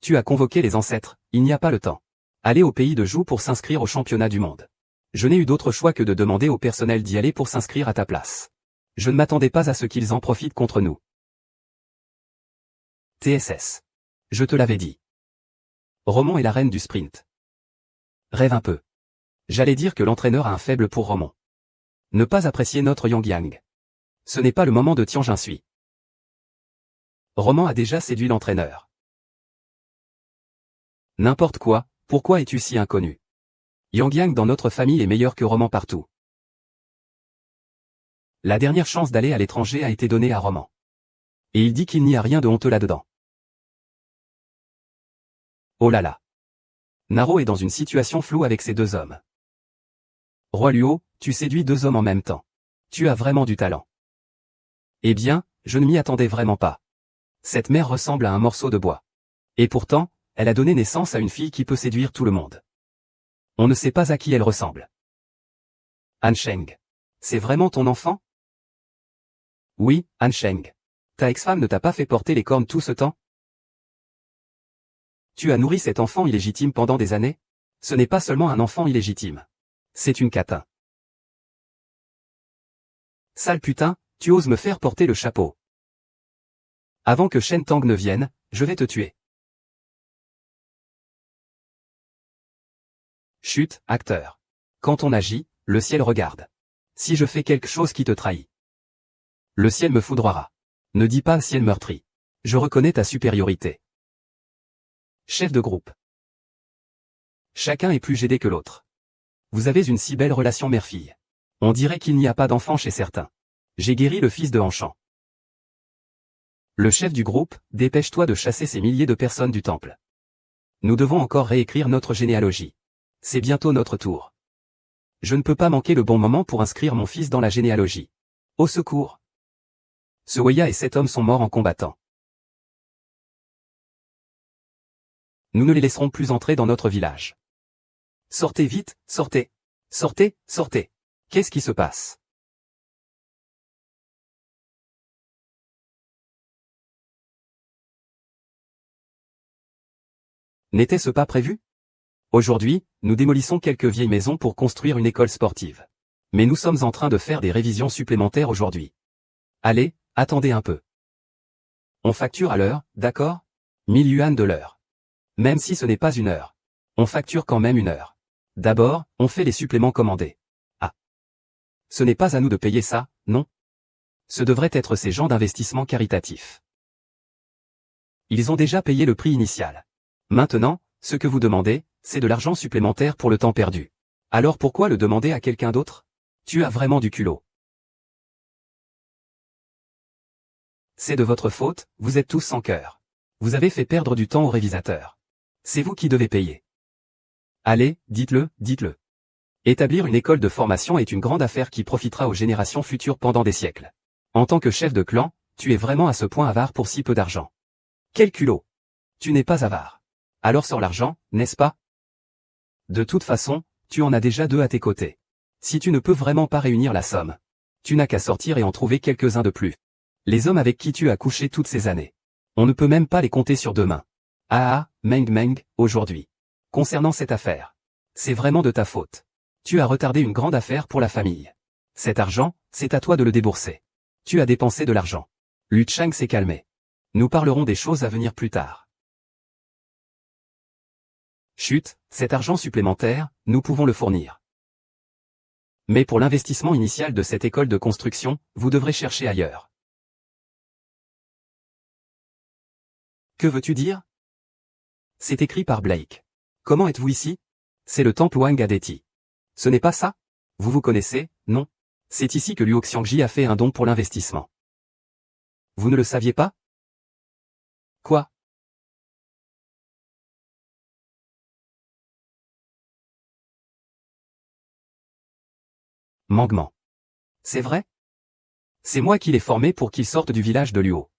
Tu as convoqué les ancêtres, il n'y a pas le temps. Allez au pays de Zhou pour s'inscrire au championnat du monde. Je n'ai eu d'autre choix que de demander au personnel d'y aller pour s'inscrire à ta place. Je ne m'attendais pas à ce qu'ils en profitent contre nous. TSS. Je te l'avais dit. Romon est la reine du sprint. Rêve un peu. J'allais dire que l'entraîneur a un faible pour Romon. Ne pas apprécier notre Yang. Ce n'est pas le moment de Tianjin-Sui. Romon a déjà séduit l'entraîneur. N'importe quoi, pourquoi es-tu si inconnu? Yang dans notre famille est meilleur que Romon partout. La dernière chance d'aller à l'étranger a été donnée à Romon. Et il dit qu'il n'y a rien de honteux là-dedans. Oh là là. Naro est dans une situation floue avec ces deux hommes. Roi Luo, tu séduis deux hommes en même temps. Tu as vraiment du talent. Eh bien, je ne m'y attendais vraiment pas. Cette mère ressemble à un morceau de bois. Et pourtant, elle a donné naissance à une fille qui peut séduire tout le monde. On ne sait pas à qui elle ressemble. Han Sheng. C'est vraiment ton enfant? Oui, Han Sheng. Ta ex-femme ne t'a pas fait porter les cornes tout ce temps? Tu as nourri cet enfant illégitime pendant des années? Ce n'est pas seulement un enfant illégitime. C'est une catin. Sale putain, tu oses me faire porter le chapeau. Avant que Shen Tang ne vienne, je vais te tuer. Chut, acteur. Quand on agit, le ciel regarde. Si je fais quelque chose qui te trahit, le ciel me foudroiera. Ne dis pas ciel meurtri. Je reconnais ta supériorité. Chef de groupe. Chacun est plus gédé que l'autre. Vous avez une si belle relation mère-fille. On dirait qu'il n'y a pas d'enfant chez certains. J'ai guéri le fils de Hanchan. Le chef du groupe, dépêche-toi de chasser ces milliers de personnes du temple. Nous devons encore réécrire notre généalogie. C'est bientôt notre tour. Je ne peux pas manquer le bon moment pour inscrire mon fils dans la généalogie. Au secours. Ce Weya et cet homme sont morts en combattant. Nous ne les laisserons plus entrer dans notre village. Sortez vite, sortez. Sortez. Qu'est-ce qui se passe? N'était-ce pas prévu? Aujourd'hui, nous démolissons quelques vieilles maisons pour construire une école sportive. Mais nous sommes en train de faire des révisions supplémentaires aujourd'hui. Allez, attendez un peu. On facture à l'heure, d'accord? 1000 yuan de l'heure. Même si ce n'est pas une heure. On facture quand même une heure. D'abord, on fait les suppléments commandés. Ah. Ce n'est pas à nous de payer ça, non? Ce devrait être ces gens d'investissement caritatif. Ils ont déjà payé le prix initial. Maintenant, ce que vous demandez, c'est de l'argent supplémentaire pour le temps perdu. Alors pourquoi le demander à quelqu'un d'autre? Tu as vraiment du culot. C'est de votre faute, vous êtes tous sans cœur. Vous avez fait perdre du temps au révisateur. C'est vous qui devez payer. Allez, dites-le, dites-le. Établir une école de formation est une grande affaire qui profitera aux générations futures pendant des siècles. En tant que chef de clan, tu es vraiment à ce point avare pour si peu d'argent. Quel culot! Tu n'es pas avare. Alors sors l'argent, n'est-ce pas? De toute façon, tu en as déjà 2 à tes côtés. Si tu ne peux vraiment pas réunir la somme, tu n'as qu'à sortir et en trouver quelques-uns de plus. Les hommes avec qui tu as couché toutes ces années. On ne peut même pas les compter sur 2 mains. Meng, aujourd'hui. Concernant cette affaire. C'est vraiment de ta faute. Tu as retardé une grande affaire pour la famille. Cet argent, c'est à toi de le débourser. Tu as dépensé de l'argent. Lu Chang s'est calmé. Nous parlerons des choses à venir plus tard. Chut, cet argent supplémentaire, nous pouvons le fournir. Mais pour l'investissement initial de cette école de construction, vous devrez chercher ailleurs. Que veux-tu dire? C'est écrit par Blake. Comment êtes-vous ici? C'est le temple Wang Adeti. Ce n'est pas ça? Vous vous connaissez, non? C'est ici que Luo Xiangji a fait un don pour l'investissement. Vous ne le saviez pas? Quoi? Mangement. C'est vrai? C'est moi qui l'ai formé pour qu'il sorte du village de Luo.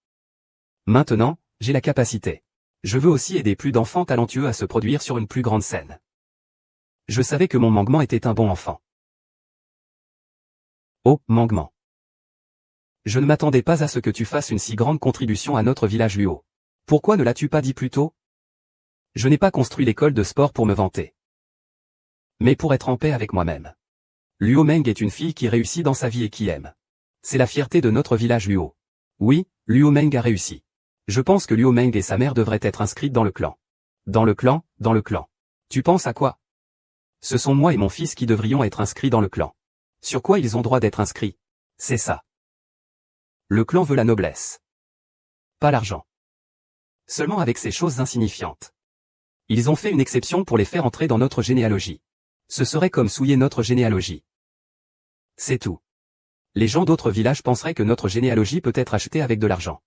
Maintenant, j'ai la capacité. Je veux aussi aider plus d'enfants talentueux à se produire sur une plus grande scène. Je savais que mon Mangement était un bon enfant. Oh, Mangement. Je ne m'attendais pas à ce que tu fasses une si grande contribution à notre village Luo. Pourquoi ne l'as-tu pas dit plus tôt? Je n'ai pas construit l'école de sport pour me vanter. Mais pour être en paix avec moi-même. Luo Meng est une fille qui réussit dans sa vie et qui aime. C'est la fierté de notre village Luo. Oui, Luo Meng a réussi. Je pense que Luo Meng et sa mère devraient être inscrites dans le clan. Dans le clan, dans le clan. Tu penses à quoi? Ce sont moi et mon fils qui devrions être inscrits dans le clan. Sur quoi ils ont droit d'être inscrits? C'est ça. Le clan veut la noblesse. Pas l'argent. Seulement avec ces choses insignifiantes. Ils ont fait une exception pour les faire entrer dans notre généalogie. Ce serait comme souiller notre généalogie. C'est tout. Les gens d'autres villages penseraient que notre généalogie peut être achetée avec de l'argent.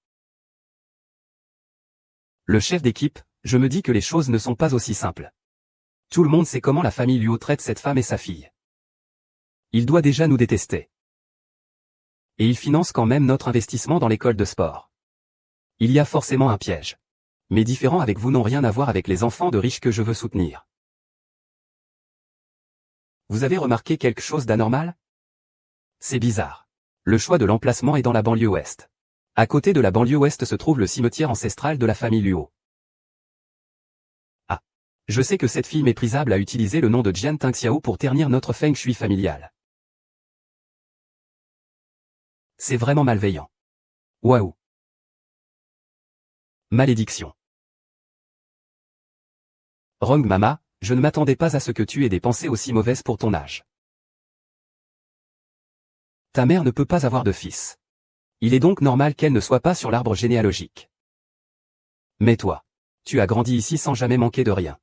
Le chef d'équipe, je me dis que les choses ne sont pas aussi simples. Tout le monde sait comment la famille Luo traite cette femme et sa fille. Il doit déjà nous détester. Et il finance quand même notre investissement dans l'école de sport. Il y a forcément un piège. Mes différends avec vous n'ont rien à voir avec les enfants de riches que je veux soutenir. Vous avez remarqué quelque chose d'anormal? C'est bizarre. Le choix de l'emplacement est dans la banlieue ouest. À côté de la banlieue ouest se trouve le cimetière ancestral de la famille Luo. Ah. Je sais que cette fille méprisable a utilisé le nom de Jian Tingxiao pour ternir notre feng shui familial. C'est vraiment malveillant. Waouh. Malédiction. Rong Mama, je ne m'attendais pas à ce que tu aies des pensées aussi mauvaises pour ton âge. Ta mère ne peut pas avoir de fils. Il est donc normal qu'elle ne soit pas sur l'arbre généalogique. Mais toi, tu as grandi ici sans jamais manquer de rien.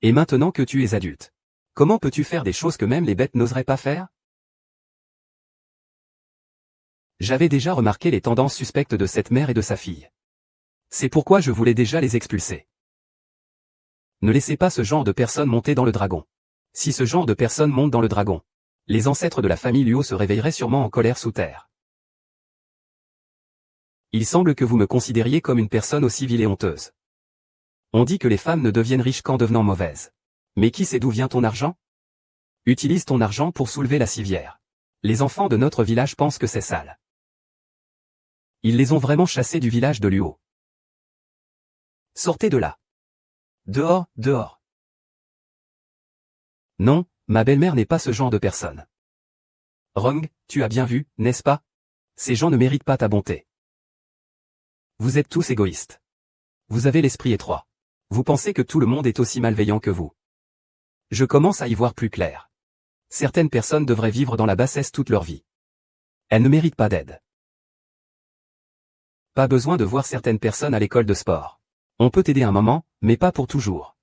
Et maintenant que tu es adulte, comment peux-tu faire des choses que même les bêtes n'oseraient pas faire? J'avais déjà remarqué les tendances suspectes de cette mère et de sa fille. C'est pourquoi je voulais déjà les expulser. Ne laissez pas ce genre de personnes monter dans le dragon. Si ce genre de personnes monte dans le dragon, les ancêtres de la famille Luo se réveilleraient sûrement en colère sous terre. Il semble que vous me considériez comme une personne aussi vile et honteuse. On dit que les femmes ne deviennent riches qu'en devenant mauvaises. Mais qui sait d'où vient ton argent? Utilise ton argent pour soulever la civière. Les enfants de notre village pensent que c'est sale. Ils les ont vraiment chassés du village de Luo. Sortez de là. Dehors, dehors. Non, ma belle-mère n'est pas ce genre de personne. Rong, tu as bien vu, n'est-ce pas? Ces gens ne méritent pas ta bonté. Vous êtes tous égoïstes. Vous avez l'esprit étroit. Vous pensez que tout le monde est aussi malveillant que vous. Je commence à y voir plus clair. Certaines personnes devraient vivre dans la bassesse toute leur vie. Elles ne méritent pas d'aide. Pas besoin de voir certaines personnes à l'école de sport. On peut t'aider un moment, mais pas pour toujours.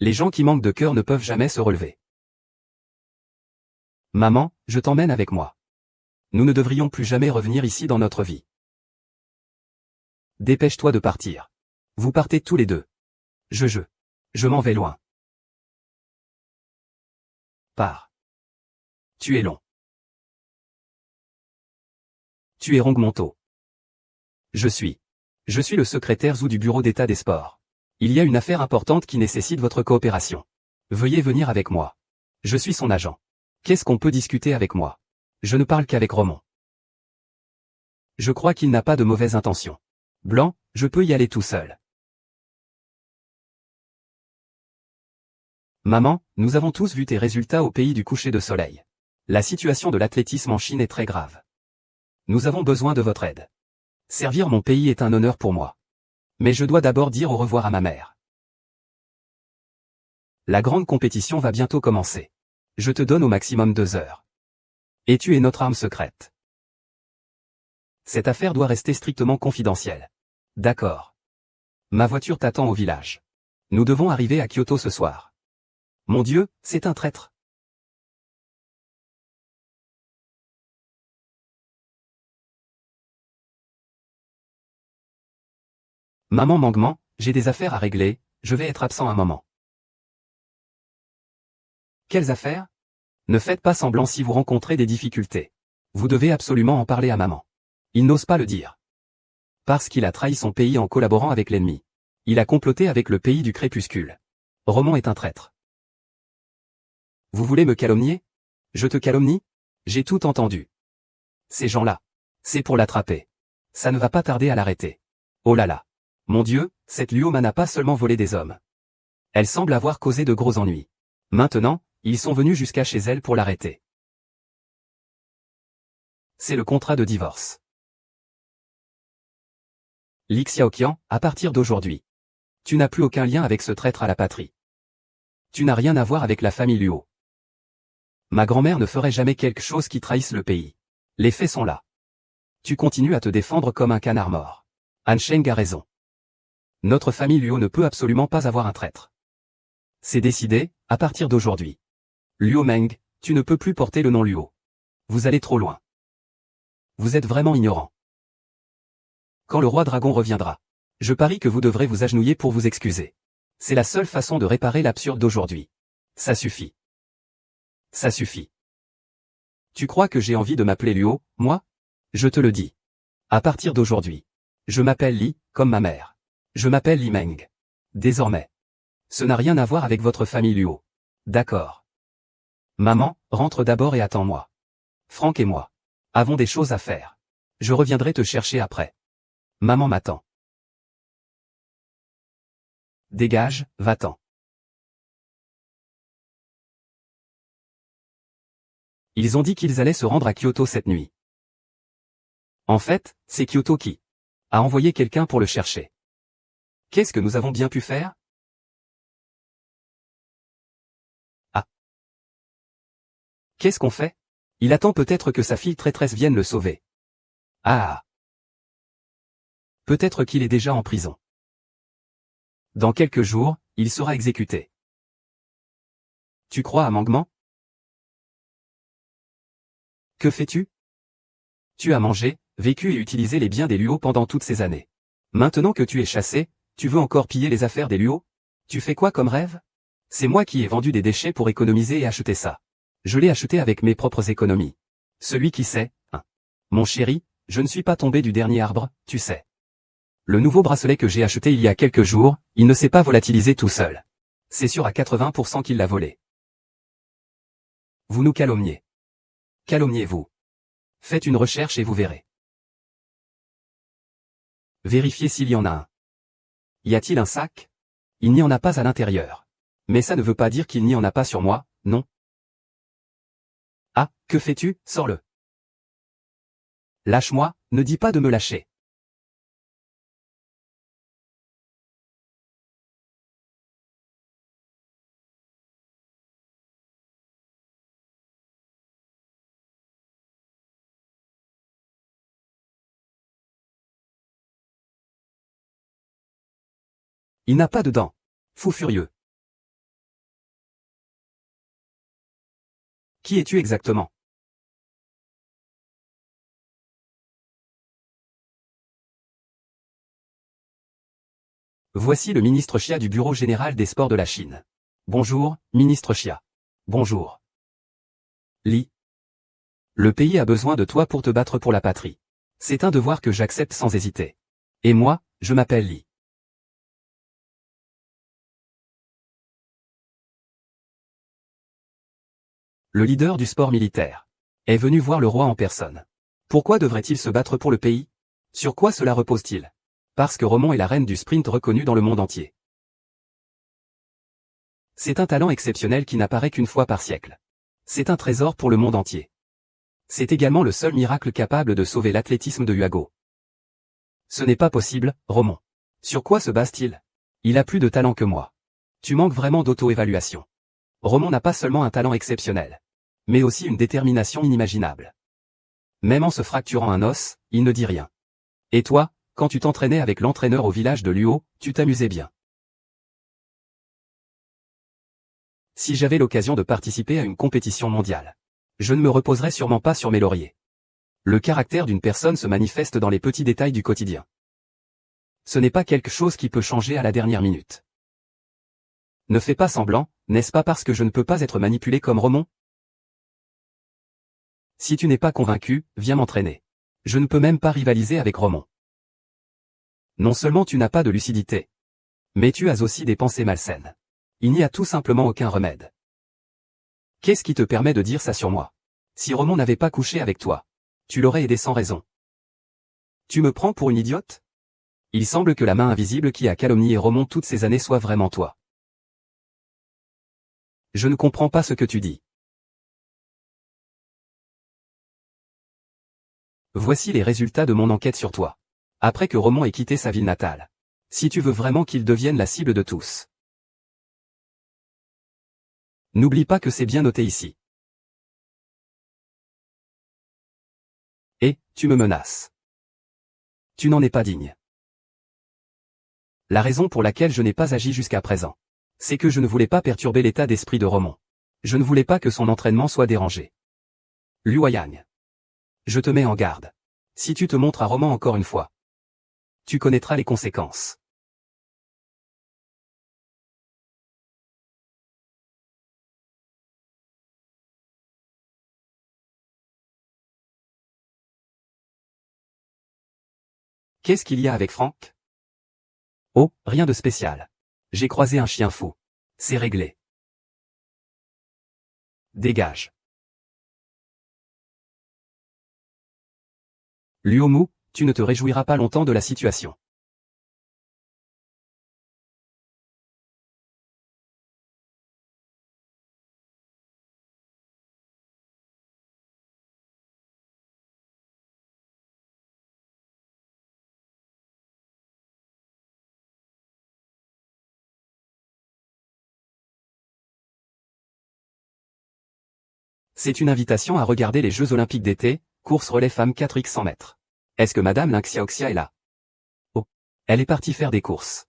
Les gens qui manquent de cœur ne peuvent jamais se relever. Maman, je t'emmène avec moi. Nous ne devrions plus jamais revenir ici dans notre vie. Dépêche-toi de partir. Vous partez tous les deux. Je m'en vais loin. Pars. Tu es long. Tu es Rongmonto. Je suis le secrétaire Zhou du bureau d'état des sports. Il y a une affaire importante qui nécessite votre coopération. Veuillez venir avec moi. Je suis son agent. Qu'est-ce qu'on peut discuter avec moi? Je ne parle qu'avec Roman. Je crois qu'il n'a pas de mauvaises intentions. Blanc, je peux y aller tout seul. Maman, nous avons tous vu tes résultats au pays du coucher de soleil. La situation de l'athlétisme en Chine est très grave. Nous avons besoin de votre aide. Servir mon pays est un honneur pour moi. Mais je dois d'abord dire au revoir à ma mère. La grande compétition va bientôt commencer. Je te donne au maximum 2 heures. Et tu es notre arme secrète. Cette affaire doit rester strictement confidentielle. D'accord. Ma voiture t'attend au village. Nous devons arriver à Kyoto ce soir. Mon Dieu, c'est un traître. Maman Mangement, j'ai des affaires à régler, je vais être absent un moment. Quelles affaires? Ne faites pas semblant si vous rencontrez des difficultés. Vous devez absolument en parler à maman. Il n'ose pas le dire. Parce qu'il a trahi son pays en collaborant avec l'ennemi. Il a comploté avec le pays du crépuscule. Roman est un traître. Vous voulez me calomnier? Je te calomnie? J'ai tout entendu. Ces gens-là. C'est pour l'attraper. Ça ne va pas tarder à l'arrêter. Oh là là. Mon Dieu, cette Luoma n'a pas seulement volé des hommes. Elle semble avoir causé de gros ennuis. Maintenant, ils sont venus jusqu'à chez elle pour l'arrêter. C'est le contrat de divorce. Li Xiaoqian, à partir d'aujourd'hui. Tu n'as plus aucun lien avec ce traître à la patrie. Tu n'as rien à voir avec la famille Luo. Ma grand-mère ne ferait jamais quelque chose qui trahisse le pays. Les faits sont là. Tu continues à te défendre comme un canard mort. Han Sheng a raison. Notre famille Luo ne peut absolument pas avoir un traître. C'est décidé, à partir d'aujourd'hui. Luo Meng, tu ne peux plus porter le nom Luo. Vous allez trop loin. Vous êtes vraiment ignorant. Quand le roi dragon reviendra, je parie que vous devrez vous agenouiller pour vous excuser. C'est la seule façon de réparer l'absurde d'aujourd'hui. Ça suffit. Ça suffit. Tu crois que j'ai envie de m'appeler Luo, moi? Je te le dis. À partir d'aujourd'hui. Je m'appelle Li, comme ma mère. Je m'appelle Li Meng. Désormais. Ce n'a rien à voir avec votre famille Luo. D'accord. Maman, rentre d'abord et attends-moi. Franck et moi avons des choses à faire. Je reviendrai te chercher après. Maman m'attend. Dégage, va-t'en. Ils ont dit qu'ils allaient se rendre à Kyoto cette nuit. En fait, c'est Kyoto qui a envoyé quelqu'un pour le chercher. Qu'est-ce que nous avons bien pu faire? Ah. Qu'est-ce qu'on fait? Il attend peut-être que sa fille traîtresse vienne le sauver. Ah. Peut-être qu'il est déjà en prison. Dans quelques jours, il sera exécuté. Tu crois à Mangement? Que fais-tu? Tu as mangé, vécu et utilisé les biens des Luo pendant toutes ces années. Maintenant que tu es chassé, tu veux encore piller les affaires des Luo? Tu fais quoi comme rêve? C'est moi qui ai vendu des déchets pour économiser et acheter ça. Je l'ai acheté avec mes propres économies. Celui qui sait, hein. Mon chéri, je ne suis pas tombé du dernier arbre, tu sais. Le nouveau bracelet que j'ai acheté il y a quelques jours, il ne s'est pas volatilisé tout seul. C'est sûr à 80% qu'il l'a volé. Vous nous calomniez. Calomniez-vous. Faites une recherche et vous verrez. Vérifiez s'il y en a un. Y a-t-il un sac? Il n'y en a pas à l'intérieur. Mais ça ne veut pas dire qu'il n'y en a pas sur moi, non? Ah, que fais-tu? Sors-le. Lâche-moi, ne dis pas de me lâcher. Il n'a pas de dents. Fou furieux. Qui es-tu exactement? Voici le ministre Xia du Bureau général des sports de la Chine. Bonjour, ministre Xia. Bonjour. Li. Le pays a besoin de toi pour te battre pour la patrie. C'est un devoir que j'accepte sans hésiter. Et moi, je m'appelle Li. Le leader du sport militaire est venu voir le roi en personne. Pourquoi devrait-il se battre pour le pays? Sur quoi cela repose-t-il? Parce que Romon est la reine du sprint reconnue dans le monde entier. C'est un talent exceptionnel qui n'apparaît qu'une fois par siècle. C'est un trésor pour le monde entier. C'est également le seul miracle capable de sauver l'athlétisme de Huago. Ce n'est pas possible, Romon. Sur quoi se base-t-il? Il a plus de talent que moi. Tu manques vraiment d'auto-évaluation. Romon n'a pas seulement un talent exceptionnel, mais aussi une détermination inimaginable. Même en se fracturant un os, il ne dit rien. Et toi, quand tu t'entraînais avec l'entraîneur au village de Luo, tu t'amusais bien. Si j'avais l'occasion de participer à une compétition mondiale, je ne me reposerais sûrement pas sur mes lauriers. Le caractère d'une personne se manifeste dans les petits détails du quotidien. Ce n'est pas quelque chose qui peut changer à la dernière minute. Ne fais pas semblant, n'est-ce pas parce que je ne peux pas être manipulé comme Romon? Si tu n'es pas convaincu, viens m'entraîner. Je ne peux même pas rivaliser avec Romon. Non seulement tu n'as pas de lucidité, mais tu as aussi des pensées malsaines. Il n'y a tout simplement aucun remède. Qu'est-ce qui te permet de dire ça sur moi? Si Romon n'avait pas couché avec toi, tu l'aurais aidé sans raison. Tu me prends pour une idiote? Il semble que la main invisible qui a calomnié Romon toutes ces années soit vraiment toi. Je ne comprends pas ce que tu dis. Voici les résultats de mon enquête sur toi. Après que Romon ait quitté sa ville natale. Si tu veux vraiment qu'il devienne la cible de tous. N'oublie pas que c'est bien noté ici. Et, tu me menaces. Tu n'en es pas digne. La raison pour laquelle je n'ai pas agi jusqu'à présent, c'est que je ne voulais pas perturber l'état d'esprit de Romon. Je ne voulais pas que son entraînement soit dérangé. Luoyang. Je te mets en garde. Si tu te montres à Romon encore une fois, tu connaîtras les conséquences. Qu'est-ce qu'il y a avec Franck? Oh, rien de spécial. J'ai croisé un chien fou. C'est réglé. Dégage. Luomu, tu ne te réjouiras pas longtemps de la situation. C'est une invitation à regarder les Jeux Olympiques d'été, course relais femmes 4x 100 mètres. Est-ce que Madame Lin Xiaoxia est là? Oh. Elle est partie faire des courses.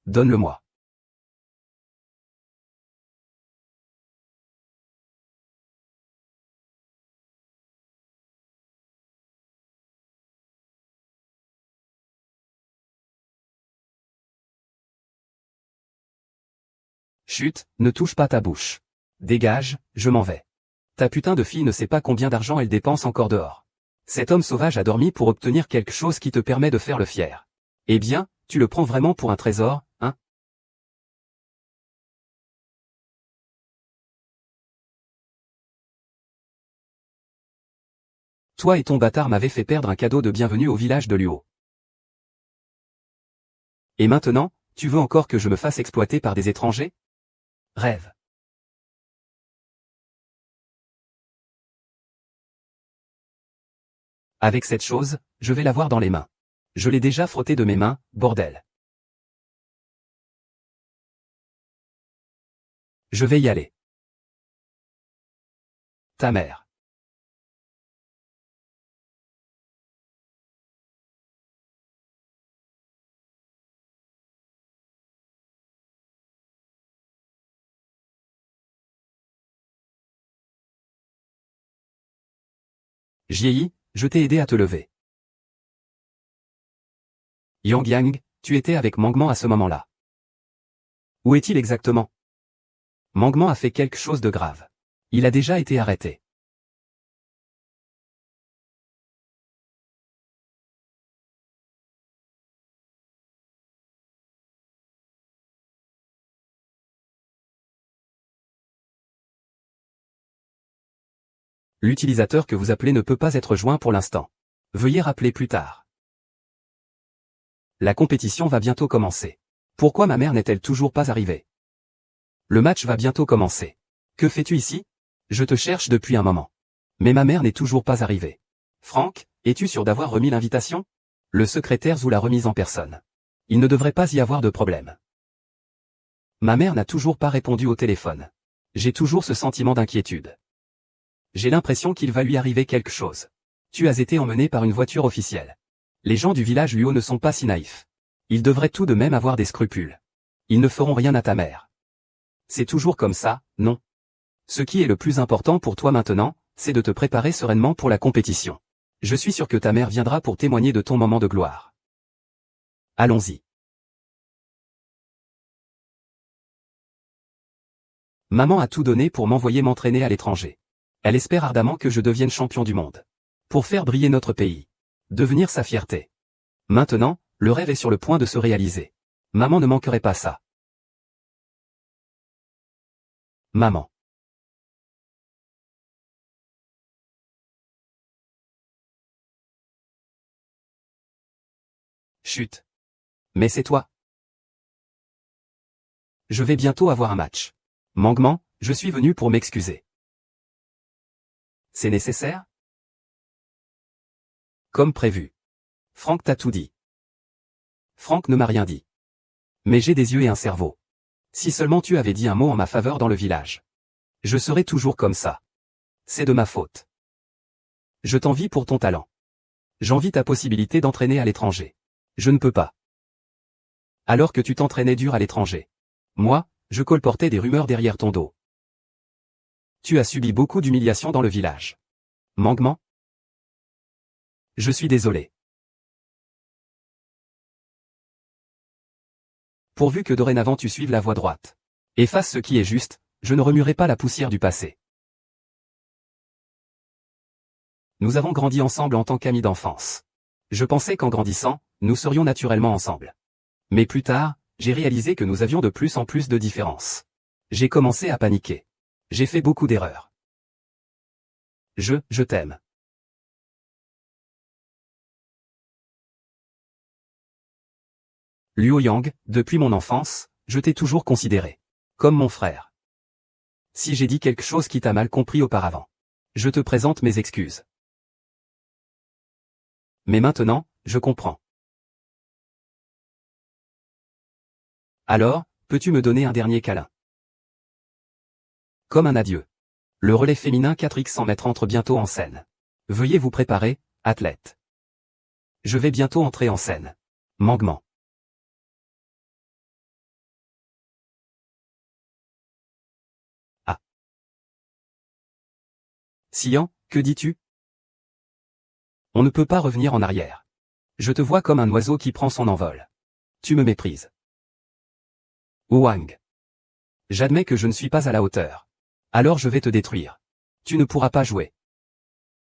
Donne-le-moi. Chut, ne touche pas ta bouche. Dégage, je m'en vais. Ta putain de fille ne sait pas combien d'argent elle dépense encore dehors. Cet homme sauvage a dormi pour obtenir quelque chose qui te permet de faire le fier. Eh bien, tu le prends vraiment pour un trésor, hein? Toi et ton bâtard m'avez fait perdre un cadeau de bienvenue au village de Luo. Et maintenant, tu veux encore que je me fasse exploiter par des étrangers? Rêve. Avec cette chose, je vais l'avoir dans les mains. Je l'ai déjà frotté de mes mains, bordel. Je vais y aller. Ta mère. Jiei, je t'ai aidé à te lever. Yang Yang, tu étais avec Mangman à ce moment-là. Où est-il exactement? Mangman a fait quelque chose de grave. Il a déjà été arrêté. L'utilisateur que vous appelez ne peut pas être joint pour l'instant. Veuillez rappeler plus tard. La compétition va bientôt commencer. Pourquoi ma mère n'est-elle toujours pas arrivée? Le match va bientôt commencer. Que fais-tu ici? Je te cherche depuis un moment. Mais ma mère n'est toujours pas arrivée. Franck, es-tu sûr d'avoir remis l'invitation? Le secrétaire vous l'a remise en personne. Il ne devrait pas y avoir de problème. Ma mère n'a toujours pas répondu au téléphone. J'ai toujours ce sentiment d'inquiétude. J'ai l'impression qu'il va lui arriver quelque chose. Tu as été emmené par une voiture officielle. Les gens du village Luo ne sont pas si naïfs. Ils devraient tout de même avoir des scrupules. Ils ne feront rien à ta mère. C'est toujours comme ça, non? Ce qui est le plus important pour toi maintenant, c'est de te préparer sereinement pour la compétition. Je suis sûr que ta mère viendra pour témoigner de ton moment de gloire. Allons-y. Maman a tout donné pour m'envoyer m'entraîner à l'étranger. Elle espère ardemment que je devienne champion du monde. Pour faire briller notre pays. Devenir sa fierté. Maintenant, le rêve est sur le point de se réaliser. Maman ne manquerait pas ça. Maman. Chut. Mais c'est toi. Je vais bientôt avoir un match. Mangman, je suis venu pour m'excuser. C'est nécessaire? Comme prévu. Franck t'a tout dit. Franck ne m'a rien dit. Mais j'ai des yeux et un cerveau. Si seulement tu avais dit un mot en ma faveur dans le village. Je serais toujours comme ça. C'est de ma faute. Je t'envie pour ton talent. J'envie ta possibilité d'entraîner à l'étranger. Je ne peux pas. Alors que tu t'entraînais dur à l'étranger. Moi, je colportais des rumeurs derrière ton dos. Tu as subi beaucoup d'humiliations dans le village. Mangman? Je suis désolé. Pourvu que dorénavant tu suives la voie droite. Et fasse ce qui est juste, je ne remuerai pas la poussière du passé. Nous avons grandi ensemble en tant qu'amis d'enfance. Je pensais qu'en grandissant, nous serions naturellement ensemble. Mais plus tard, j'ai réalisé que nous avions de plus en plus de différences. J'ai commencé à paniquer. J'ai fait beaucoup d'erreurs. Je t'aime. Luo Yang, depuis mon enfance, je t'ai toujours considéré comme mon frère. Si j'ai dit quelque chose qui t'a mal compris auparavant, je te présente mes excuses. Mais maintenant, je comprends. Alors, peux-tu me donner un dernier câlin? Comme un adieu. Le relais féminin 4x 100 mètres entre bientôt en scène. Veuillez vous préparer, athlète. Je vais bientôt entrer en scène. Mangman. Ah. Sian, que dis-tu? On ne peut pas revenir en arrière. Je te vois comme un oiseau qui prend son envol. Tu me méprises. Wang. J'admets que je ne suis pas à la hauteur. Alors je vais te détruire. Tu ne pourras pas jouer.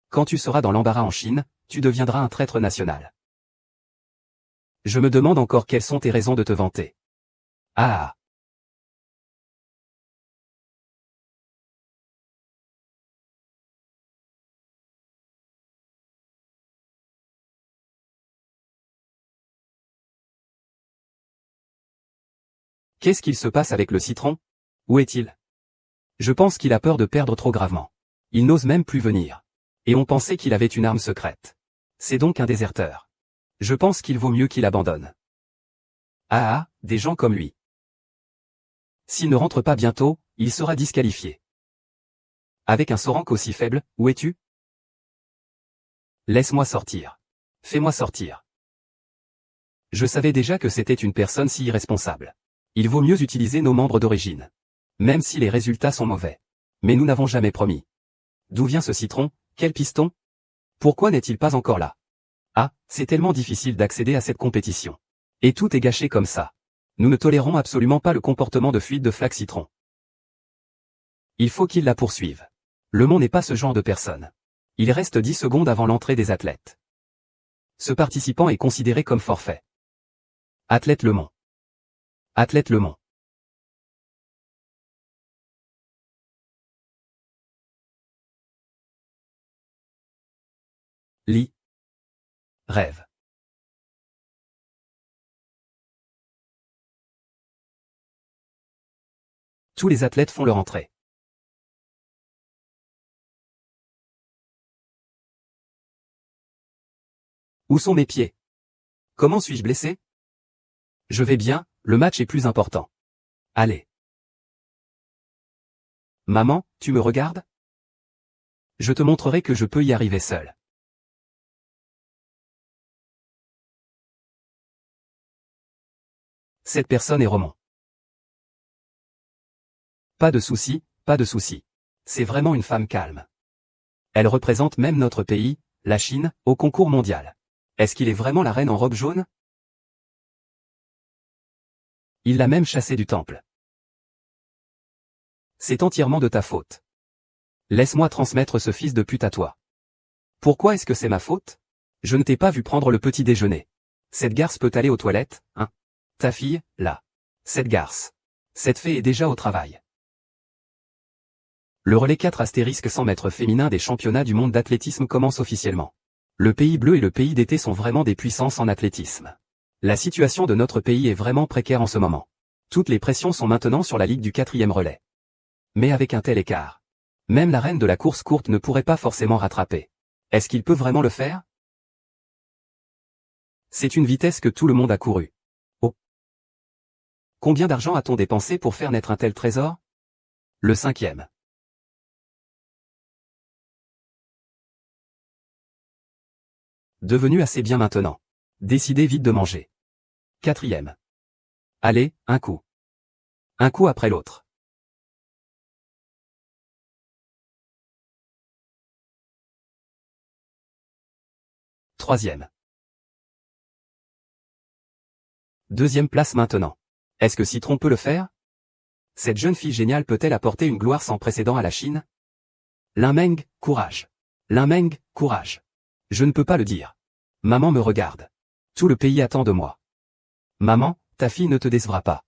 Quand tu seras dans l'embarras en Chine, tu deviendras un traître national. Je me demande encore quelles sont tes raisons de te vanter. Ah. Qu'est-ce qu'il se passe avec le citron? Où est-il? Je pense qu'il a peur de perdre trop gravement. Il n'ose même plus venir. Et on pensait qu'il avait une arme secrète. C'est donc un déserteur. Je pense qu'il vaut mieux qu'il abandonne. Ah, des gens comme lui. S'il ne rentre pas bientôt, il sera disqualifié. Avec un Sorank aussi faible, où es-tu? Laisse-moi sortir. Fais-moi sortir. Je savais déjà que c'était une personne si irresponsable. Il vaut mieux utiliser nos membres d'origine. Même si les résultats sont mauvais. Mais nous n'avons jamais promis. D'où vient ce citron? Quel piston? Pourquoi n'est-il pas encore là? Ah, c'est tellement difficile d'accéder à cette compétition. Et tout est gâché comme ça. Nous ne tolérons absolument pas le comportement de fuite de Flac Citron. Il faut qu'il la poursuive. Le Mont n'est pas ce genre de personne. Il reste 10 secondes avant l'entrée des athlètes. Ce participant est considéré comme forfait. Athlète Le Mont. Athlète Le Mont. Lit. Rêve. Tous les athlètes font leur entrée. Où sont mes pieds? Comment suis-je blessé? Je vais bien, le match est plus important. Allez. Maman, tu me regardes? Je te montrerai que je peux y arriver seul. Cette personne est Roman. Pas de souci, pas de souci. C'est vraiment une femme calme. Elle représente même notre pays, la Chine, au concours mondial. Est-ce qu'il est vraiment la reine en robe jaune? Il l'a même chassée du temple. C'est entièrement de ta faute. Laisse-moi transmettre ce fils de pute à toi. Pourquoi est-ce que c'est ma faute? Je ne t'ai pas vu prendre le petit déjeuner. Cette garce peut aller aux toilettes, hein? Ta fille, là. Cette garce. Cette fée est déjà au travail. Le relais 4 astérisque 100 mètres féminin des championnats du monde d'athlétisme commence officiellement. Le pays bleu et le pays d'été sont vraiment des puissances en athlétisme. La situation de notre pays est vraiment précaire en ce moment. Toutes les pressions sont maintenant sur la ligue du 4e relais. Mais avec un tel écart, même la reine de la course courte ne pourrait pas forcément rattraper. Est-ce qu'il peut vraiment le faire? C'est une vitesse que tout le monde a couru. Oh! Combien d'argent a-t-on dépensé pour faire naître un tel trésor? Le 5e. Devenu assez bien maintenant. Décidez vite de manger. 4e. Allez, un coup. Un coup après l'autre. 3e. 2e place maintenant. Est-ce que Citron peut le faire? Cette jeune fille géniale peut-elle apporter une gloire sans précédent à la Chine? Lin Meng, courage. Lin Meng, courage. Je ne peux pas le dire. Maman me regarde. Tout le pays attend de moi. Maman, ta fille ne te décevra pas.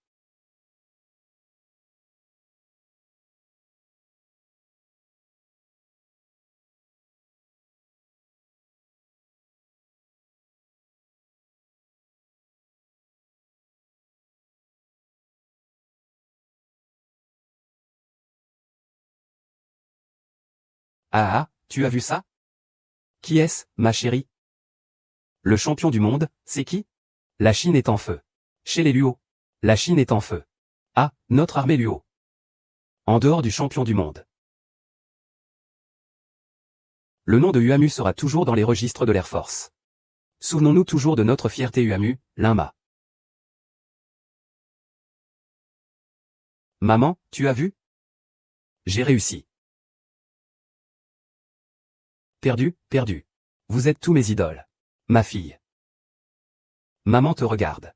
Ah ah, tu as vu ça? Qui est-ce, ma chérie? Le champion du monde, c'est qui? La Chine est en feu. Chez les Luo. La Chine est en feu. Ah, notre armée Luo. En dehors du champion du monde. Le nom de UAMU sera toujours dans les registres de l'Air Force. Souvenons-nous toujours de notre fierté UAMU, l'INMA. Maman, tu as vu? J'ai réussi. Perdu, perdu. Vous êtes tous mes idoles. Ma fille. Maman te regarde.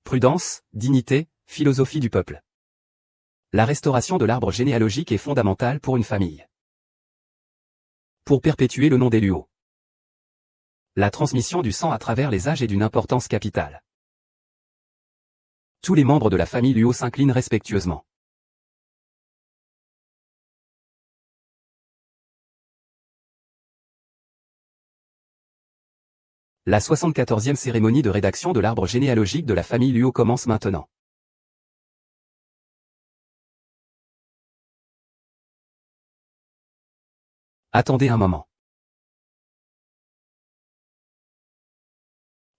Prudence, dignité, philosophie du peuple. La restauration de l'arbre généalogique est fondamentale pour une famille. Pour perpétuer le nom des Luo. La transmission du sang à travers les âges est d'une importance capitale. Tous les membres de la famille Luo s'inclinent respectueusement. La 74e cérémonie de rédaction de l'arbre généalogique de la famille Luo commence maintenant. Attendez un moment.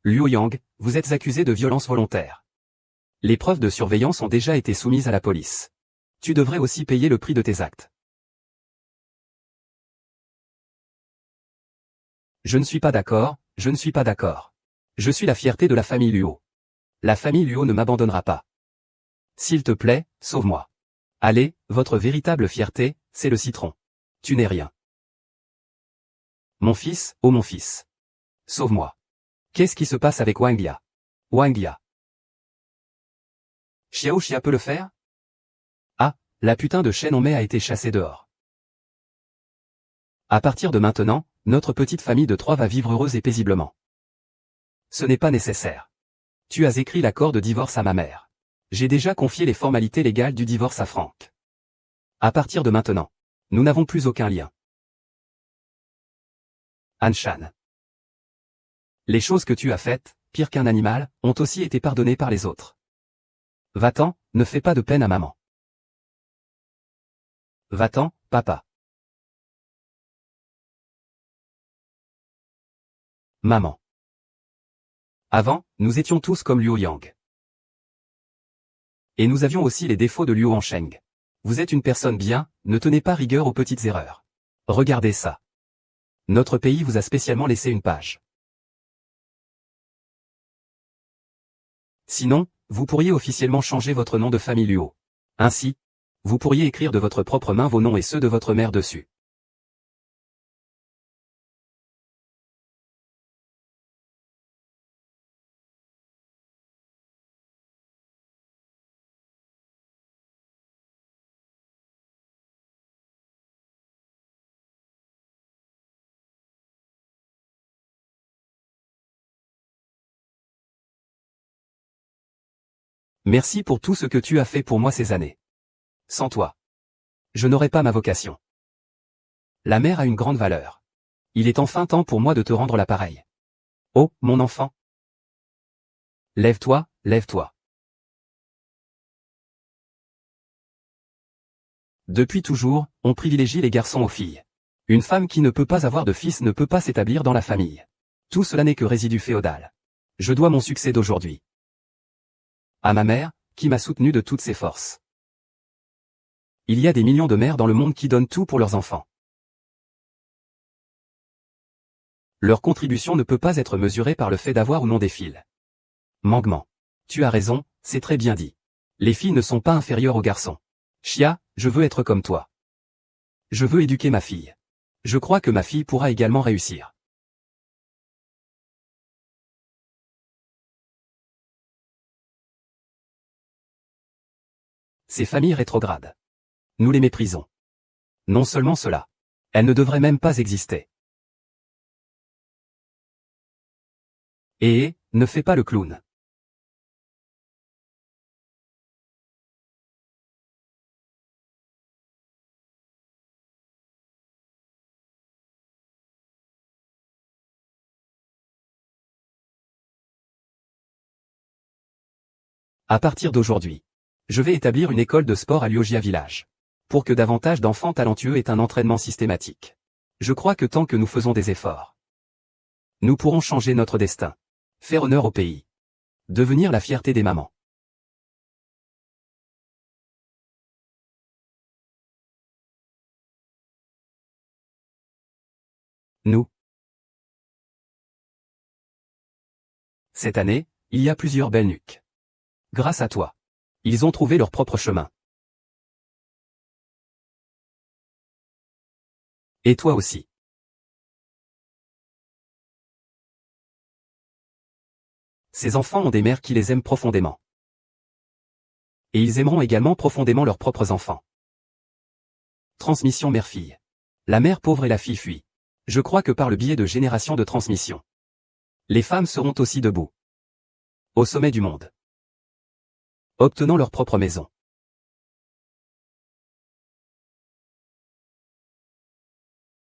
Luo Yang, vous êtes accusé de violence volontaire. Les preuves de surveillance ont déjà été soumises à la police. Tu devrais aussi payer le prix de tes actes. Je ne suis pas d'accord, je ne suis pas d'accord. Je suis la fierté de la famille Luo. La famille Luo ne m'abandonnera pas. S'il te plaît, sauve-moi. Allez, votre véritable fierté, c'est le citron. Tu n'es rien. Mon fils, oh mon fils. Sauve-moi. Qu'est-ce qui se passe avec Wang Lia? Wang Lia. Xiao Xia peut le faire? Ah, la putain de Shen Hongmei a été chassée dehors. À partir de maintenant, notre petite famille de 3 va vivre heureuse et paisiblement. Ce n'est pas nécessaire. Tu as écrit l'accord de divorce à ma mère. J'ai déjà confié les formalités légales du divorce à Franck. À partir de maintenant, nous n'avons plus aucun lien. Anshan. Les choses que tu as faites, pire qu'un animal, ont aussi été pardonnées par les autres. Va-t'en, ne fais pas de peine à maman. Va-t'en, papa. Maman. Avant, nous étions tous comme Luo Yang. Et nous avions aussi les défauts de Luo Hansheng. Vous êtes une personne bien, ne tenez pas rigueur aux petites erreurs. Regardez ça. Notre pays vous a spécialement laissé une page. Sinon, vous pourriez officiellement changer votre nom de famille Luo. Ainsi, vous pourriez écrire de votre propre main vos noms et ceux de votre mère dessus. Merci pour tout ce que tu as fait pour moi ces années. Sans toi, je n'aurais pas ma vocation. La mère a une grande valeur. Il est enfin temps pour moi de te rendre l'appareil. Oh, mon enfant. Lève-toi, lève-toi. Depuis toujours, on privilégie les garçons aux filles. Une femme qui ne peut pas avoir de fils ne peut pas s'établir dans la famille. Tout cela n'est que résidu féodal. Je dois mon succès d'aujourd'hui à ma mère, qui m'a soutenu de toutes ses forces. Il y a des millions de mères dans le monde qui donnent tout pour leurs enfants. Leur contribution ne peut pas être mesurée par le fait d'avoir ou non des fils. Mangement. Tu as raison, c'est très bien dit. Les filles ne sont pas inférieures aux garçons. Xia, je veux être comme toi. Je veux éduquer ma fille. Je crois que ma fille pourra également réussir. Ces familles rétrogrades. Nous les méprisons. Non seulement cela. Elles ne devraient même pas exister. Et, ne fais pas le clown. À partir d'aujourd'hui, je vais établir une école de sport à Liujia Village. Pour que davantage d'enfants talentueux aient un entraînement systématique. Je crois que tant que nous faisons des efforts, nous pourrons changer notre destin. Faire honneur au pays. Devenir la fierté des mamans. Nous. Cette année, il y a plusieurs belles nuques. Grâce à toi. Ils ont trouvé leur propre chemin. Et toi aussi. Ces enfants ont des mères qui les aiment profondément. Et ils aimeront également profondément leurs propres enfants. Transmission mère-fille. La mère pauvre et la fille fuit. Je crois que par le biais de générations de transmission, les femmes seront aussi debout. Au sommet du monde. Obtenant leur propre maison.